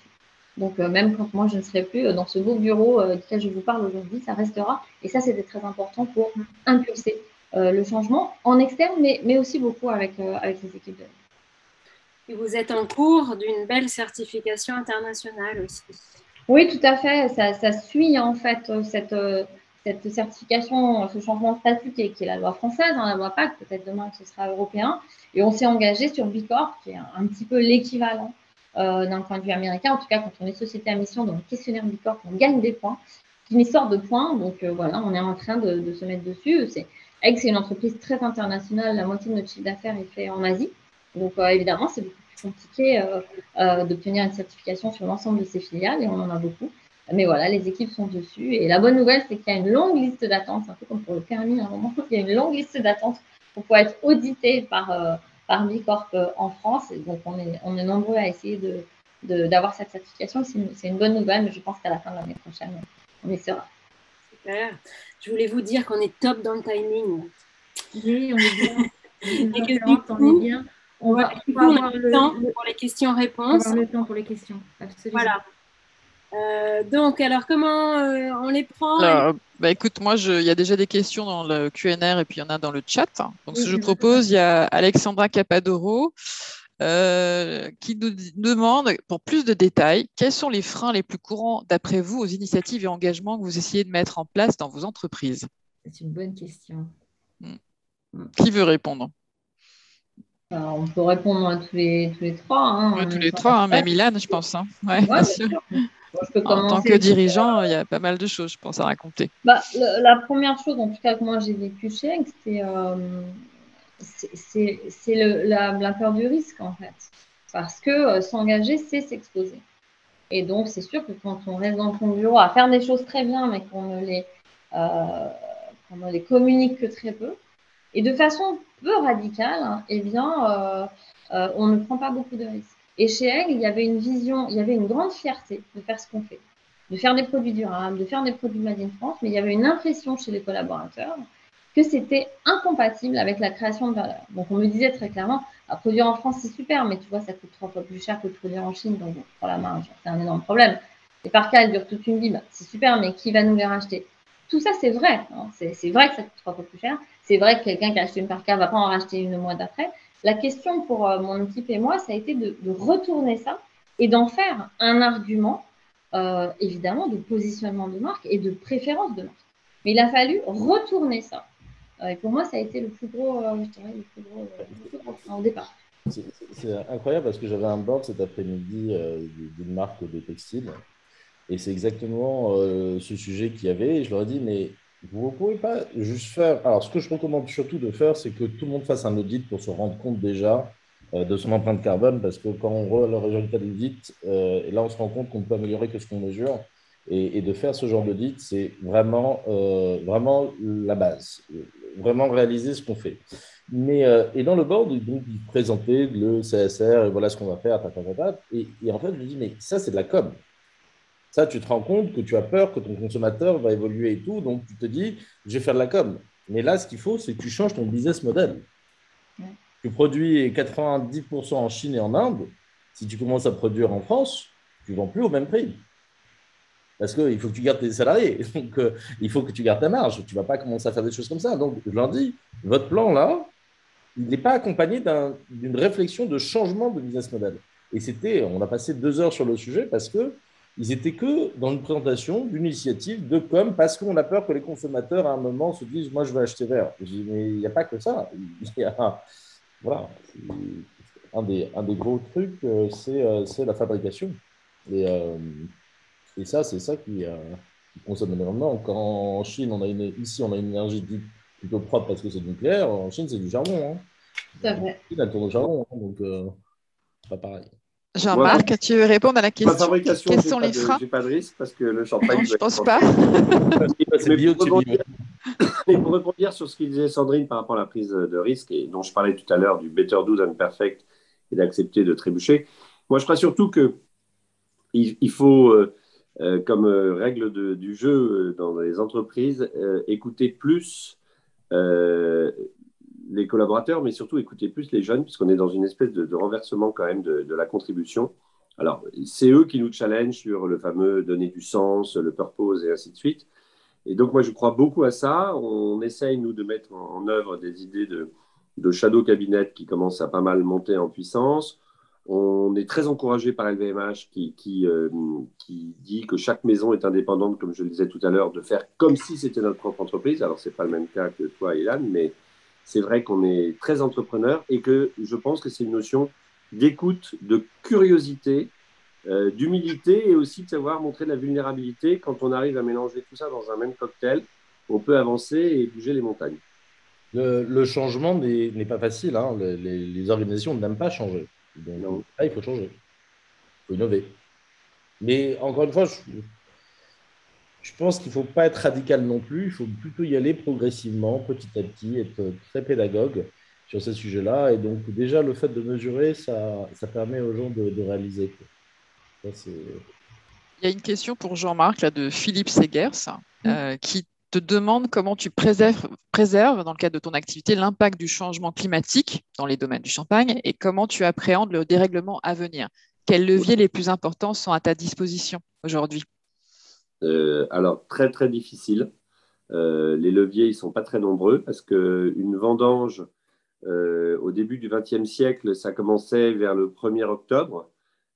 Donc, même quand moi, je ne serai plus dans ce beau bureau duquel je vous parle aujourd'hui, ça restera. Et ça, c'était très important pour impulser le changement en externe, mais aussi beaucoup avec les équipes de Et vous êtes en cours d'une belle certification internationale aussi. Oui, tout à fait. Ça suit en fait cette certification, ce changement de statut qui est la loi française, hein, la loi PAC, peut-être demain que ce sera européen. Et on s'est engagé sur B Corp, qui est un petit peu l'équivalent d'un point de vue américain. En tout cas, quand on est société à mission dans le questionnaire B Corp, on gagne des points. C'est une histoire de points. Donc voilà, on est en train de se mettre dessus. Aigle, c'est une entreprise très internationale. La moitié de notre chiffre d'affaires est fait en Asie. Donc évidemment, c'est beaucoup plus compliqué d'obtenir une certification sur l'ensemble de ses filiales et on en a beaucoup. Mais voilà, les équipes sont dessus. Et la bonne nouvelle, c'est qu'il y a une longue liste d'attente. C'est un peu comme pour le permis à un moment. Il y a une longue liste d'attente pour pouvoir être audité par B Corp en France. Et donc, on est nombreux à essayer d'avoir cette certification. C'est une bonne nouvelle, mais je pense qu'à la fin de l'année prochaine, on y sera. Super. Je voulais vous dire qu'on est top dans le timing. Oui, on est bien. Et que du coup, on est bien. On va avoir le temps pour les questions-réponses. On va avoir le temps pour les questions, absolument. Voilà. Donc, alors, comment on les prend? Alors, écoute, moi, il y a déjà des questions dans le Q&A et puis il y en a dans le chat. Donc, ce que je propose, il y a Alexandra Capadoro qui nous demande, pour plus de détails, quels sont les freins les plus courants, d'après vous, aux initiatives et engagements que vous essayez de mettre en place dans vos entreprises? C'est une bonne question. Qui veut répondre? On peut répondre à tous les trois. Hein, tous les trois, mais Milan, je pense. Hein. Ouais, bien sûr. Moi, je peux en tant que dirigeant, il y a pas mal de choses, je pense, à raconter. La première chose, en tout cas, que moi j'ai vécu chez Aigle, c'est la peur du risque, en fait. Parce que s'engager, c'est s'exposer. Et donc, c'est sûr que quand on reste dans son bureau à faire des choses très bien, mais qu'on ne les communique que très peu, et de façon peu radicale, hein, eh bien, on ne prend pas beaucoup de risques. Et chez Egg, il y avait une vision, il y avait une grande fierté de faire ce qu'on fait, de faire des produits durables, de faire des produits Made in France, mais il y avait une impression chez les collaborateurs que c'était incompatible avec la création de valeur. Donc, on me disait très clairement, produire en France, c'est super, mais tu vois, ça coûte 3 fois plus cher que de produire en Chine, donc pour la marge, c'est un énorme problème. Les parkas, elles durent toute une vie, c'est super, mais qui va nous les racheter? Tout ça, c'est vrai. Hein. C'est vrai que ça coûte 3 fois plus cher. C'est vrai que quelqu'un qui a acheté une parka ne va pas en racheter une le mois d'après. La question pour mon équipe et moi, ça a été de retourner ça et d'en faire un argument, évidemment, de positionnement de marque et de préférence de marque. Mais il a fallu retourner ça. Et pour moi, ça a été le plus gros, je dirais, le plus gros au départ. C'est incroyable parce que j'avais un board cet après-midi d'une marque de textile. Et c'est exactement ce sujet qu'il y avait. Et je leur ai dit, mais vous ne pouvez pas juste faire. Alors, ce que je recommande surtout de faire, c'est que tout le monde fasse un audit pour se rendre compte déjà de son empreinte carbone. Parce que quand on voit le résultat de l'audit, et là, on se rend compte qu'on ne peut améliorer que ce qu'on mesure. Et de faire ce genre d'audit, c'est vraiment, vraiment la base. Vraiment réaliser ce qu'on fait. Mais, et dans le board, donc, ils présentaient le CSR et voilà ce qu'on va faire. Et en fait, je me dis, mais ça, c'est de la com. Ça, tu te rends compte que tu as peur que ton consommateur va évoluer et tout. Donc, tu te dis, je vais faire de la com. Mais là, ce qu'il faut, c'est que tu changes ton business model. Ouais. Tu produis 90% en Chine et en Inde. Si tu commences à produire en France, tu ne vends plus au même prix. Parce qu'il faut que tu gardes tes salariés. Donc, il faut que tu gardes ta marge. Tu ne vas pas commencer à faire des choses comme ça. Donc, je leur dis, votre plan là, il n'est pas accompagné d'une réflexion de changement de business model. Et on a passé 2 heures sur le sujet parce que ils étaient que dans une présentation d'une initiative de com parce qu'on a peur que les consommateurs à un moment se disent moi je vais acheter vert. Je dis mais il n'y a pas que ça. Voilà, un des gros trucs c'est la fabrication et ça c'est ça qui consomme énormément. Quand en Chine ici on a une énergie dite plutôt propre parce que c'est nucléaire, en Chine c'est du charbon. Hein. C'est vrai. La tourne au charbon, hein, donc pas pareil. Jean-Marc, tu veux répondre à la question? Fabrication, quels sont les freins? J'ai pas de risque parce que le champagne. Non, je pense pas. Mais pour rebondir sur ce que disait Sandrine par rapport à la prise de risque et dont je parlais tout à l'heure du better do than perfect et d'accepter de trébucher, moi je crois surtout qu'il faut, comme règle du jeu dans les entreprises, écouter plus les collaborateurs, mais surtout écouter plus les jeunes, puisqu'on est dans une espèce de renversement quand même de la contribution. Alors, c'est eux qui nous challengent sur le fameux donner du sens, le purpose et ainsi de suite. Et donc, moi, je crois beaucoup à ça. On essaye, nous, de mettre en œuvre des idées de shadow cabinet qui commencent à pas mal monter en puissance. On est très encouragé par LVMH qui dit que chaque maison est indépendante, comme je le disais tout à l'heure, de faire comme si c'était notre propre entreprise. Alors, ce n'est pas le même cas que toi, Ilan, mais c'est vrai qu'on est très entrepreneur et que je pense que c'est une notion d'écoute, de curiosité, d'humilité et aussi de savoir montrer de la vulnérabilité. Quand on arrive à mélanger tout ça dans un même cocktail, on peut avancer et bouger les montagnes. Le changement n'est pas facile. Hein. Les organisations n'aiment pas changer. Donc, là, il faut changer. Il faut innover. Mais encore une fois, je pense qu'il ne faut pas être radical non plus. Il faut plutôt y aller progressivement, petit à petit, être très pédagogue sur ces sujets-là. Et donc, déjà, le fait de mesurer, ça permet aux gens de réaliser. Ça, il y a une question pour Jean-Marc là, de Philippe Segers qui te demande comment tu préserves, dans le cadre de ton activité, l'impact du changement climatique dans les domaines du champagne et comment tu appréhendes le dérèglement à venir. Quels leviers les plus importants sont à ta disposition aujourd'hui? Alors, très, très difficile. Les leviers, ils ne sont pas très nombreux parce qu'une vendange, au début du XXe siècle, ça commençait vers le 1er octobre.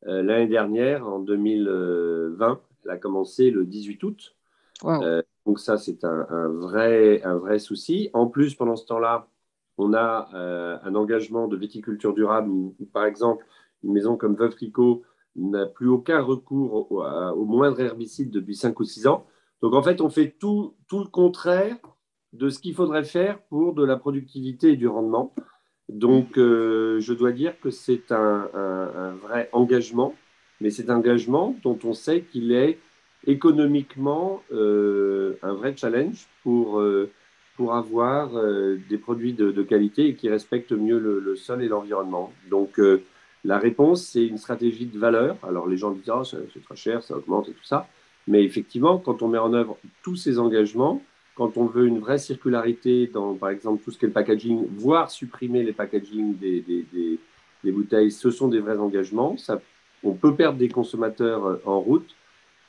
L'année dernière, en 2020, elle a commencé le 18 août. Wow. Donc ça, c'est un vrai souci. En plus, pendant ce temps-là, on a un engagement de viticulture durable où, par exemple, une maison comme Veuve Clicquot n'a plus aucun recours au moindre herbicide depuis 5 ou 6 ans. Donc en fait, on fait tout le contraire de ce qu'il faudrait faire pour de la productivité et du rendement. Donc je dois dire que c'est un vrai engagement mais c'est un engagement dont on sait qu'il est économiquement un vrai challenge pour avoir des produits de qualité et qui respectent mieux le sol et l'environnement. Donc, la réponse, c'est une stratégie de valeur. Alors, les gens disent, oh, c'est très cher, ça augmente et tout ça. Mais effectivement, quand on met en œuvre tous ces engagements, quand on veut une vraie circularité dans, par exemple, tout ce qui est le packaging, voire supprimer les packaging des bouteilles, ce sont des vrais engagements. Ça, on peut perdre des consommateurs en route,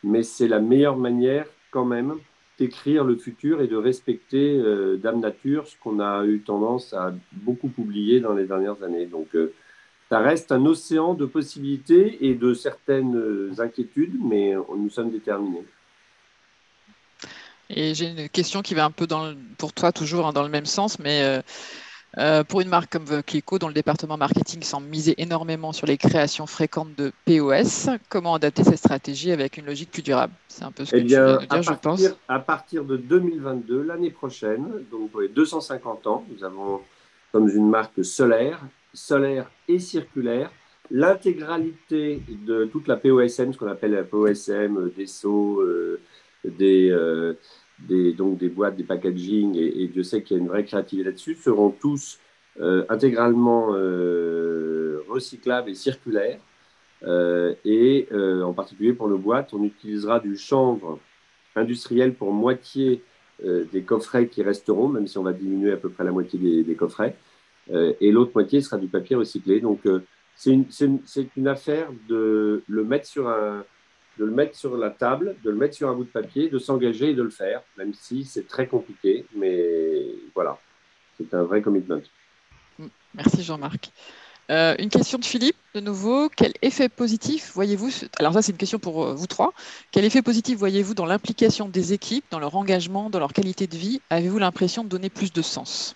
mais c'est la meilleure manière quand même d'écrire le futur et de respecter Dame Nature, ce qu'on a eu tendance à beaucoup oublier dans les dernières années. Donc, ça reste un océan de possibilités et de certaines inquiétudes, mais nous sommes déterminés. Et j'ai une question qui va un peu pour toi toujours dans le même sens, mais pour une marque comme Clico, dont le département marketing semble miser énormément sur les créations fréquentes de POS, comment adapter cette stratégie avec une logique plus durable? C'est un peu ce que tu viens de dire, je pense. À partir de 2022, l'année prochaine, donc pour les 250 ans, nous sommes une marque solaire et circulaire. L'intégralité de toute la POSM, ce qu'on appelle la POSM, des seaux, donc des boîtes, des packaging, et Dieu sait qu'il y a une vraie créativité là-dessus, seront tous intégralement recyclables et circulaires. En particulier pour nos boîtes, on utilisera du chanvre industriel pour moitié des coffrets qui resteront, même si on va diminuer à peu près la moitié des coffrets. Et l'autre moitié sera du papier recyclé. Donc, c'est une affaire de le mettre sur la table, de le mettre sur un bout de papier, de s'engager et de le faire, même si c'est très compliqué. Mais voilà, c'est un vrai commitment. Merci Jean-Marc. Une question de Philippe, de nouveau. Quel effet positif voyez-vous, alors ça c'est une question pour vous trois, quel effet positif voyez-vous dans l'implication des équipes, dans leur engagement, dans leur qualité de vie? Avez-vous l'impression de donner plus de sens?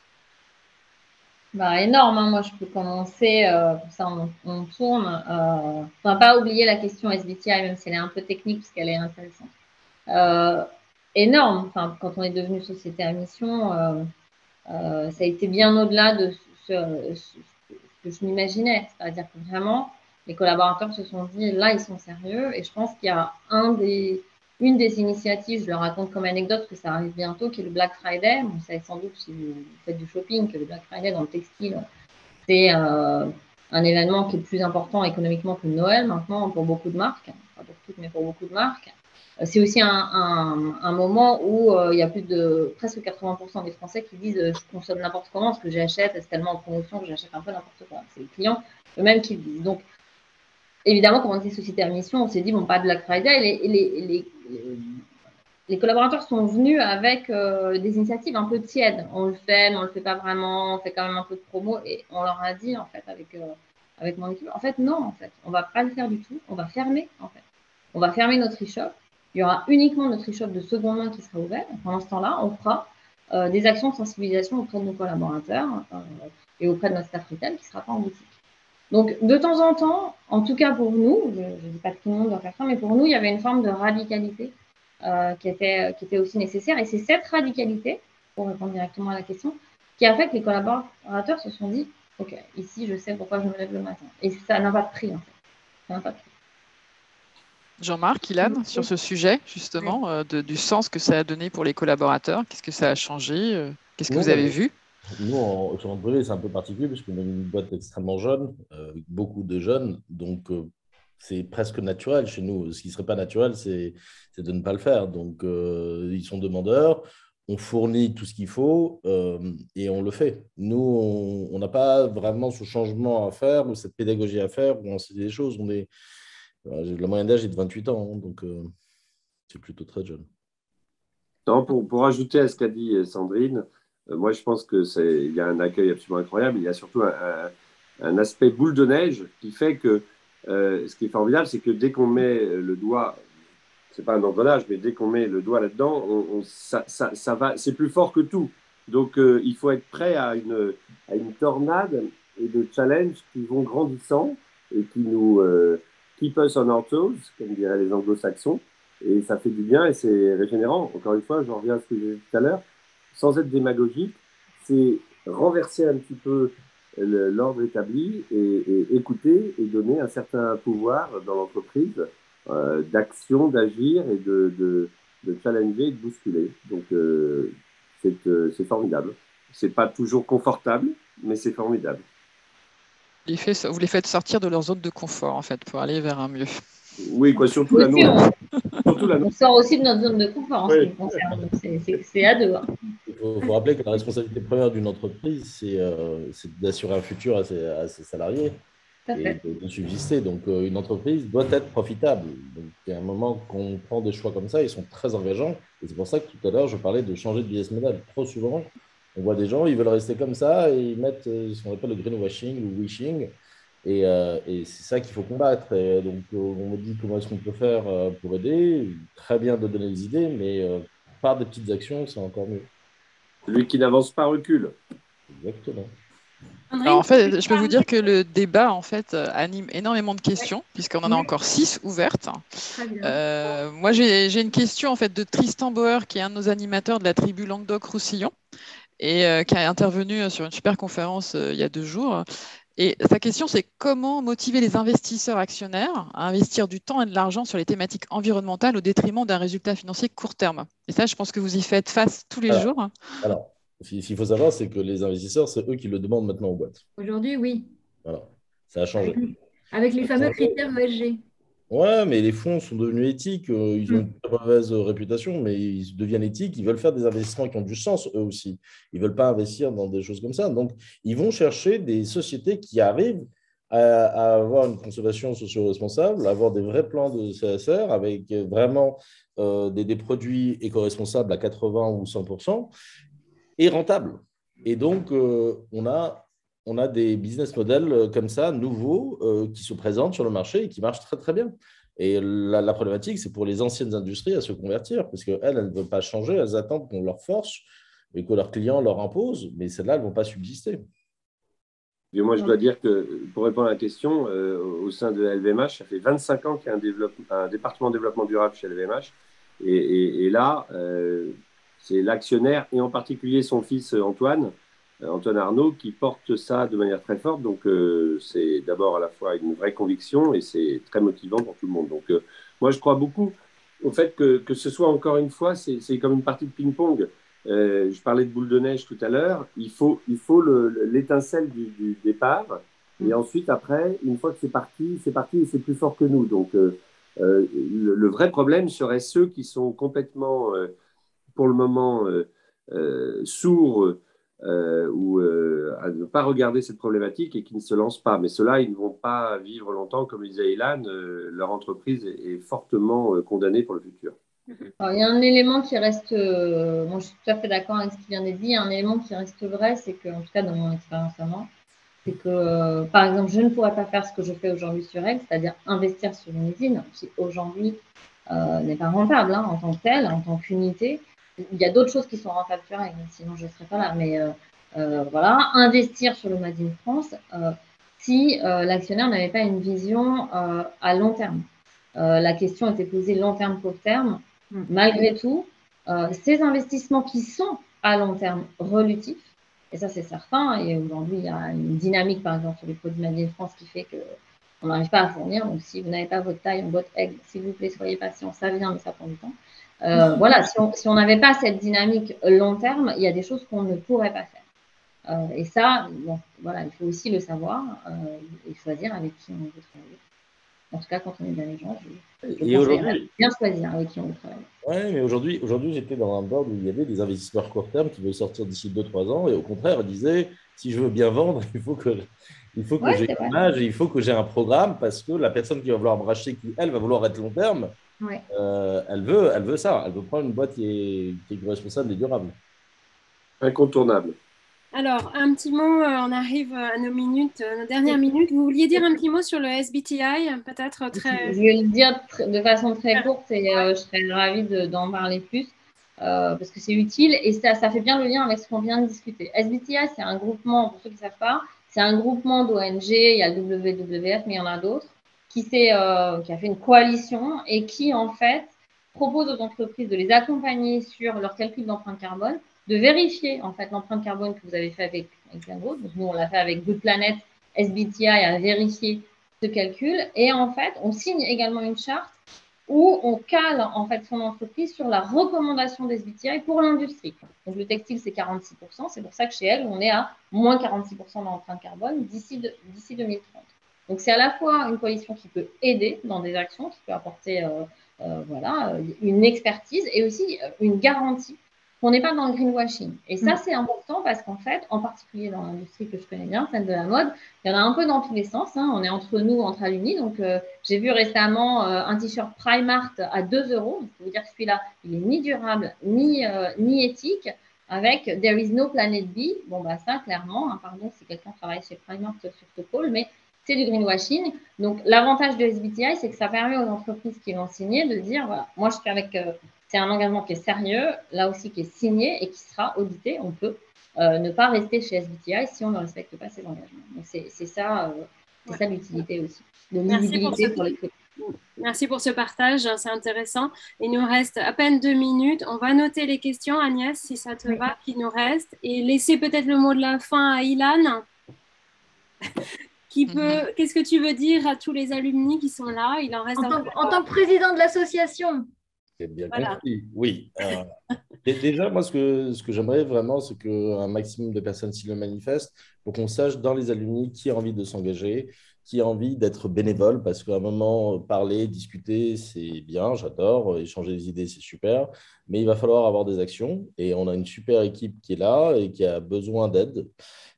Énorme, hein. Moi je peux commencer, pour ça on tourne. On ne va pas oublier la question SBTI, même si elle est un peu technique, parce qu'elle est intéressante. Énorme, enfin, quand on est devenu société à mission, ça a été bien au-delà de ce que je m'imaginais. C'est-à-dire que vraiment, les collaborateurs se sont dit, là, ils sont sérieux. Et je pense qu'il y a une des initiatives, je le raconte comme anecdote, parce que ça arrive bientôt, qui est le Black Friday. Vous savez sans doute, si vous faites du shopping, que le Black Friday dans le textile, c'est un événement qui est plus important économiquement que Noël maintenant pour beaucoup de marques. Pas pour toutes, mais pour beaucoup de marques. C'est aussi un moment où il y a plus de presque 80% des Français qui disent je consomme n'importe comment, ce que j'achète, c'est tellement en promotion que j'achète un peu n'importe quoi. C'est les clients eux-mêmes qui le disent. Donc, évidemment, quand on était société à mission, on s'est dit, bon, pas de Black Friday. Les collaborateurs sont venus avec des initiatives un peu tièdes. On le fait, mais on ne le fait pas vraiment, on fait quand même un peu de promo. Et on leur a dit, en fait, avec mon équipe, en fait, non, en fait, on ne va pas le faire du tout. On va fermer, en fait. On va fermer notre e-shop. Il y aura uniquement notre e-shop de seconde main qui sera ouvert. Pendant ce temps-là, on fera des actions de sensibilisation auprès de nos collaborateurs et auprès de notre staff retail qui ne sera pas en boutique. Donc, de temps en temps, en tout cas pour nous, je ne dis pas que tout le monde doit faire ça, mais pour nous, il y avait une forme de radicalité qui était aussi nécessaire. Et c'est cette radicalité, pour répondre directement à la question, qui a fait que les collaborateurs se sont dit, OK, ici, je sais pourquoi je me lève le matin. Et ça n'a pas de prix, en fait. Ça n'a pas de prix. Jean-Marc, Ilan, sur ce sujet, justement, du sens que ça a donné pour les collaborateurs, qu'est-ce que ça a changé? Qu'est-ce que vous avez vu? Nous, sur notre brevet, c'est un peu particulier parce qu'on est une boîte extrêmement jeune, avec beaucoup de jeunes. Donc, c'est presque naturel chez nous. Ce qui ne serait pas naturel, c'est de ne pas le faire. Donc, ils sont demandeurs. On fournit tout ce qu'il faut et on le fait. Nous, on n'a pas vraiment ce changement à faire ou cette pédagogie à faire ou enseigner des choses. La moyenne d'âge est de 28 ans, donc c'est plutôt très jeune. Non, pour ajouter à ce qu'a dit Sandrine, moi je pense qu'il y a un accueil absolument incroyable. Il y a surtout un aspect boule de neige qui fait que ce qui est formidable, c'est que dès qu'on met le doigt, c'est pas un engrenage, mais dès qu'on met le doigt là-dedans, ça va, c'est plus fort que tout. Donc il faut être prêt à une tornade et de challenges qui vont grandissant et qui nous keep us on our toes, comme diraient les anglo-saxons. Et ça fait du bien et c'est régénérant. Encore une fois, je reviens à ce que j'ai dit tout à l'heure. Sans être démagogique, c'est renverser un petit peu l'ordre établi et écouter et donner un certain pouvoir dans l'entreprise d'action, d'agir et de challenger et de bousculer. Donc, c'est formidable. C'est pas toujours confortable, mais c'est formidable. Vous les faites sortir de leur zone de confort, en fait, pour aller vers un mieux. Oui, quoi, surtout Oui, la nôtre. Surtout la on nôtre. sort aussi de notre zone de confort en ce Oui. qui me concerne. Donc, c'est à deux. Hein. Il faut rappeler que la responsabilité première d'une entreprise, c'est d'assurer un futur à ses salariés Tout à et fait. de subsister. Donc, une entreprise doit être profitable. Donc, il y a un moment qu'on prend des choix comme ça, ils sont très engageants. Et c'est pour ça que tout à l'heure, je parlais de changer de business model. Trop souvent, on voit des gens, ils veulent rester comme ça et ils mettent ce qu'on appelle le greenwashing ou wishing. Et c'est ça qu'il faut combattre. Et donc, on me dit comment est-ce qu'on peut faire pour aider. Très bien de donner des idées, mais par des petites actions, c'est encore mieux. Celui qui n'avance pas recule. Exactement. Alors, en fait, je peux vous dire que le débat en fait anime énormément de questions, puisqu'on en a encore 6 ouvertes. Très bien. Moi, j'ai une question en fait de Tristan Bauer, qui est un de nos animateurs de la tribu Languedoc-Roussillon et qui a intervenu sur une super conférence il y a 2 jours. Et sa question, c'est comment motiver les investisseurs actionnaires à investir du temps et de l'argent sur les thématiques environnementales au détriment d'un résultat financier court terme. Et ça, je pense que vous y faites face tous les jours. Alors, ce qu'il faut savoir, c'est que les investisseurs, c'est eux qui le demandent maintenant aux boîtes. Aujourd'hui, oui. Voilà, ça a changé. Avec les Ça a fameux changé. critères ESG. Ouais, mais les fonds sont devenus éthiques. Ils ont une très mauvaise réputation, mais ils deviennent éthiques. Ils veulent faire des investissements qui ont du sens, eux aussi. Ils ne veulent pas investir dans des choses comme ça. Donc, ils vont chercher des sociétés qui arrivent à avoir une consommation socio-responsable, à avoir des vrais plans de CSR avec vraiment des produits éco-responsables à 80 ou 100% et rentables. Et donc, on a des business models comme ça, nouveaux, qui se présentent sur le marché et qui marchent très, très bien. Et la problématique, c'est pour les anciennes industries à se convertir, parce qu'elles, elles ne veulent pas changer, elles attendent qu'on leur force et que leurs clients leur imposent, mais celles-là, elles ne vont pas subsister. Et moi, je dois dire que, pour répondre à la question, au sein de LVMH, ça fait 25 ans qu'il y a un département de développement durable chez LVMH. Et là, c'est l'actionnaire, et en particulier son fils Antoine Arnaud, qui porte ça de manière très forte. Donc, c'est d'abord à la fois une vraie conviction et c'est très motivant pour tout le monde. Donc, moi, je crois beaucoup au fait que ce soit, encore une fois, c'est comme une partie de ping-pong. Je parlais de boule de neige tout à l'heure. Il faut l'étincelle du départ. Et ensuite, après, une fois que c'est parti et c'est plus fort que nous. Donc, le vrai problème serait ceux qui sont complètement, pour le moment, sourds ou à ne pas regarder cette problématique et qui ne se lancent pas. Mais ceux-là, ils ne vont pas vivre longtemps. Comme disait Ilan, leur entreprise est fortement condamnée pour le futur. Alors, il y a un élément qui reste, moi je suis tout à fait d'accord avec ce qui vient d'être dit, il y a un élément qui reste vrai, c'est que, en tout cas dans mon expérience à moi, c'est que, par exemple, je ne pourrais pas faire ce que je fais aujourd'hui sur Egg, c'est-à-dire investir sur une usine qui aujourd'hui n'est pas rentable en tant que telle, en tant qu'unité. Il y a d'autres choses qui sont rentables sur Egg, sinon je ne serais pas là. Mais voilà, investir sur le Made in France si l'actionnaire n'avait pas une vision à long terme. La question était posée long terme, court terme. Malgré tout, ces investissements qui sont à long terme relutifs, et ça c'est certain, et aujourd'hui il y a une dynamique par exemple sur les produits Made in France qui fait qu'on n'arrive pas à fournir, donc si vous n'avez pas votre taille en boîte Egg, s'il vous plaît, soyez patient, ça vient, mais ça prend du temps. Voilà, si on n'avait pas cette dynamique long terme, il y a des choses qu'on ne pourrait pas faire. Et ça, bon, voilà, il faut aussi le savoir et choisir avec qui on veut travailler. En tout cas, quand on est dirigeant, je conseillerais bien choisir avec qui on veut travailler. Oui, mais aujourd'hui, j'étais dans un board où il y avait des investisseurs court terme qui veulent sortir d'ici 2-3 ans et au contraire, ils disaient, si je veux bien vendre, il faut que j'ai une image et il faut que j'ai un programme parce que la personne qui va vouloir me racheter, qui, elle, va vouloir être long terme, elle veut ça. Elle veut prendre une boîte qui est responsable et durable. Incontournable. Alors, un petit mot, on arrive à nos dernières minutes. Vous vouliez dire un petit mot sur le SBTI, peut-être très… Je vais le dire de façon très courte et je serais ravie d'en parler plus parce que c'est utile et ça fait bien le lien avec ce qu'on vient de discuter. SBTI, c'est un groupement, pour ceux qui ne savent pas, c'est un groupement d'ONG, il y a le WWF, mais il y en a d'autres, qui a fait une coalition et qui, en fait, propose aux entreprises de les accompagner sur leur calcul d'empreinte carbone, de vérifier en fait l'empreinte carbone que vous avez fait avec avec plein d'autres. Donc, nous, on l'a fait avec Good Planet, SBTI a vérifié ce calcul. Et en fait, on signe également une charte où on cale en fait son entreprise sur la recommandation des SBTI pour l'industrie. Donc le textile, c'est 46%. C'est pour ça que chez elle, on est à moins 46% d'empreinte carbone d'ici 2030. Donc c'est à la fois une coalition qui peut aider dans des actions, qui peut apporter une expertise et aussi une garantie qu'on n'est pas dans le greenwashing. Et ça, c'est important parce qu'en fait, en particulier dans l'industrie que je connais bien, celle de la mode, il y en a un peu dans tous les sens. Hein. On est entre nous, entre alumni. Donc, j'ai vu récemment un t-shirt Primark à 2 €. Je peux vous dire que celui-là, il n'est ni durable, ni éthique, avec There is no planet B. Bon, bah ça, clairement, hein, pardon si quelqu'un travaille chez Primark sur ce pôle, mais c'est du greenwashing. Donc, l'avantage de SBTI, c'est que ça permet aux entreprises qui l'ont signé de dire, voilà, moi, je suis avec... c'est un engagement qui est sérieux, là aussi qui est signé et qui sera audité. On peut ne pas rester chez SBTI si on ne respecte pas ces engagements. Donc, c'est ça l'utilité aussi, de lisibilité pour les trucs. Merci pour ce partage, c'est intéressant. Il nous reste à peine 2 minutes. On va noter les questions, Agnès, si ça te va, qui nous reste, et laisser peut-être le mot de la fin à Ilan. Qu'est-ce que tu veux dire à tous les alumni qui sont là? Il en reste en tant que président de l'association. C'est bien compris, oui. Déjà, moi, ce que j'aimerais vraiment, c'est qu'un maximum de personnes signent le manifeste pour qu'on sache dans les alumni qui a envie de s'engager, qui a envie d'être bénévole, parce qu'à un moment, parler, discuter, c'est bien, j'adore, échanger des idées, c'est super, mais il va falloir avoir des actions, et on a une super équipe qui est là et qui a besoin d'aide.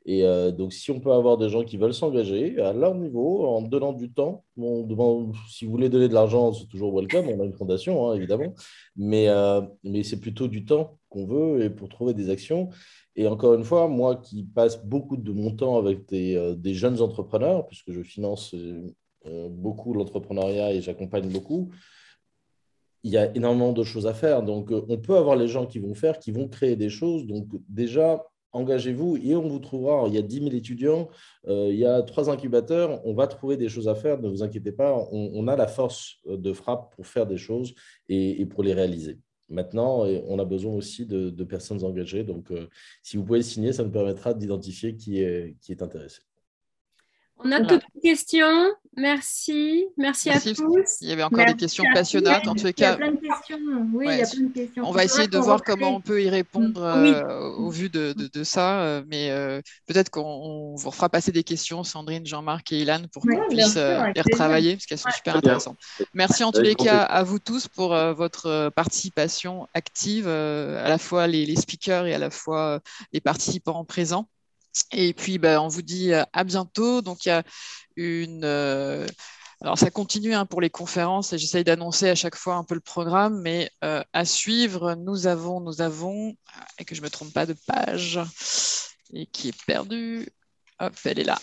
Et donc, si on peut avoir des gens qui veulent s'engager à leur niveau, en donnant du temps, si vous voulez donner de l'argent, c'est toujours welcome, on a une fondation, hein, évidemment, mais c'est plutôt du temps qu'on veut et pour trouver des actions. Et encore une fois, moi qui passe beaucoup de mon temps avec des jeunes entrepreneurs, puisque je finance beaucoup l'entrepreneuriat et j'accompagne beaucoup, il y a énormément de choses à faire. Donc, on peut avoir les gens qui vont faire, qui vont créer des choses. Donc, déjà, engagez-vous et on vous trouvera. Il y a 10 000 étudiants, il y a 3 incubateurs. On va trouver des choses à faire. Ne vous inquiétez pas. On a la force de frappe pour faire des choses et pour les réaliser. Maintenant, on a besoin aussi de personnes engagées. Donc, si vous pouvez signer, ça nous permettra d'identifier qui est intéressé. On a toutes les questions. Merci à tous. Il y avait encore des questions passionnantes. En tous les cas, il y a plein de questions. Oui, il y a plein de questions. On va essayer de voir comment on peut y répondre au vu de ça. Mais peut-être qu'on vous fera passer des questions, Sandrine, Jean-Marc et Ilan, pour qu'on puisse les retravailler, parce qu'elles sont super intéressantes. Merci en tous les cas à vous tous pour votre participation active, à la fois les speakers et à la fois les participants présents. Et puis, on vous dit à bientôt. Donc, il y a alors, ça continue pour les conférences et j'essaye d'annoncer à chaque fois un peu le programme, mais à suivre, nous avons, et que je ne me trompe pas de page, et qui est perdue. Hop, elle est là.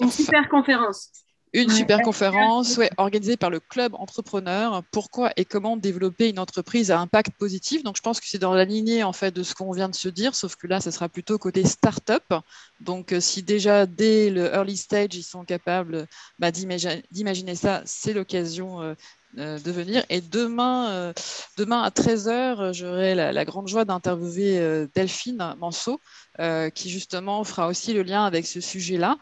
Une super conférence. Une super conférence organisée par le Club Entrepreneur. Pourquoi et comment développer une entreprise à impact positif. Donc, je pense que c'est dans la lignée en fait, de ce qu'on vient de se dire, sauf que là, ce sera plutôt côté start-up. Donc, si déjà, dès le early stage, ils sont capables d'imaginer ça, c'est l'occasion de venir. Et demain à 13h, j'aurai la grande joie d'interviewer Delphine Manceau, qui justement fera aussi le lien avec ce sujet-là,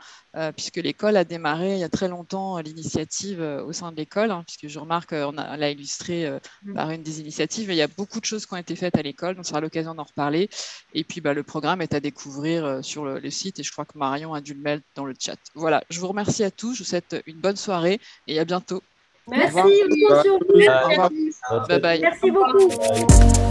puisque l'école a démarré il y a très longtemps l'initiative au sein de l'école, puisque je remarque on l'a illustré par une des initiatives, mais il y a beaucoup de choses qui ont été faites à l'école, donc ça sera l'occasion d'en reparler. Et puis le programme est à découvrir sur le site, et je crois que Marion a dû le mettre dans le chat. Voilà, je vous remercie à tous, je vous souhaite une bonne soirée et à bientôt. Merci beaucoup. Bye bye. Merci beaucoup.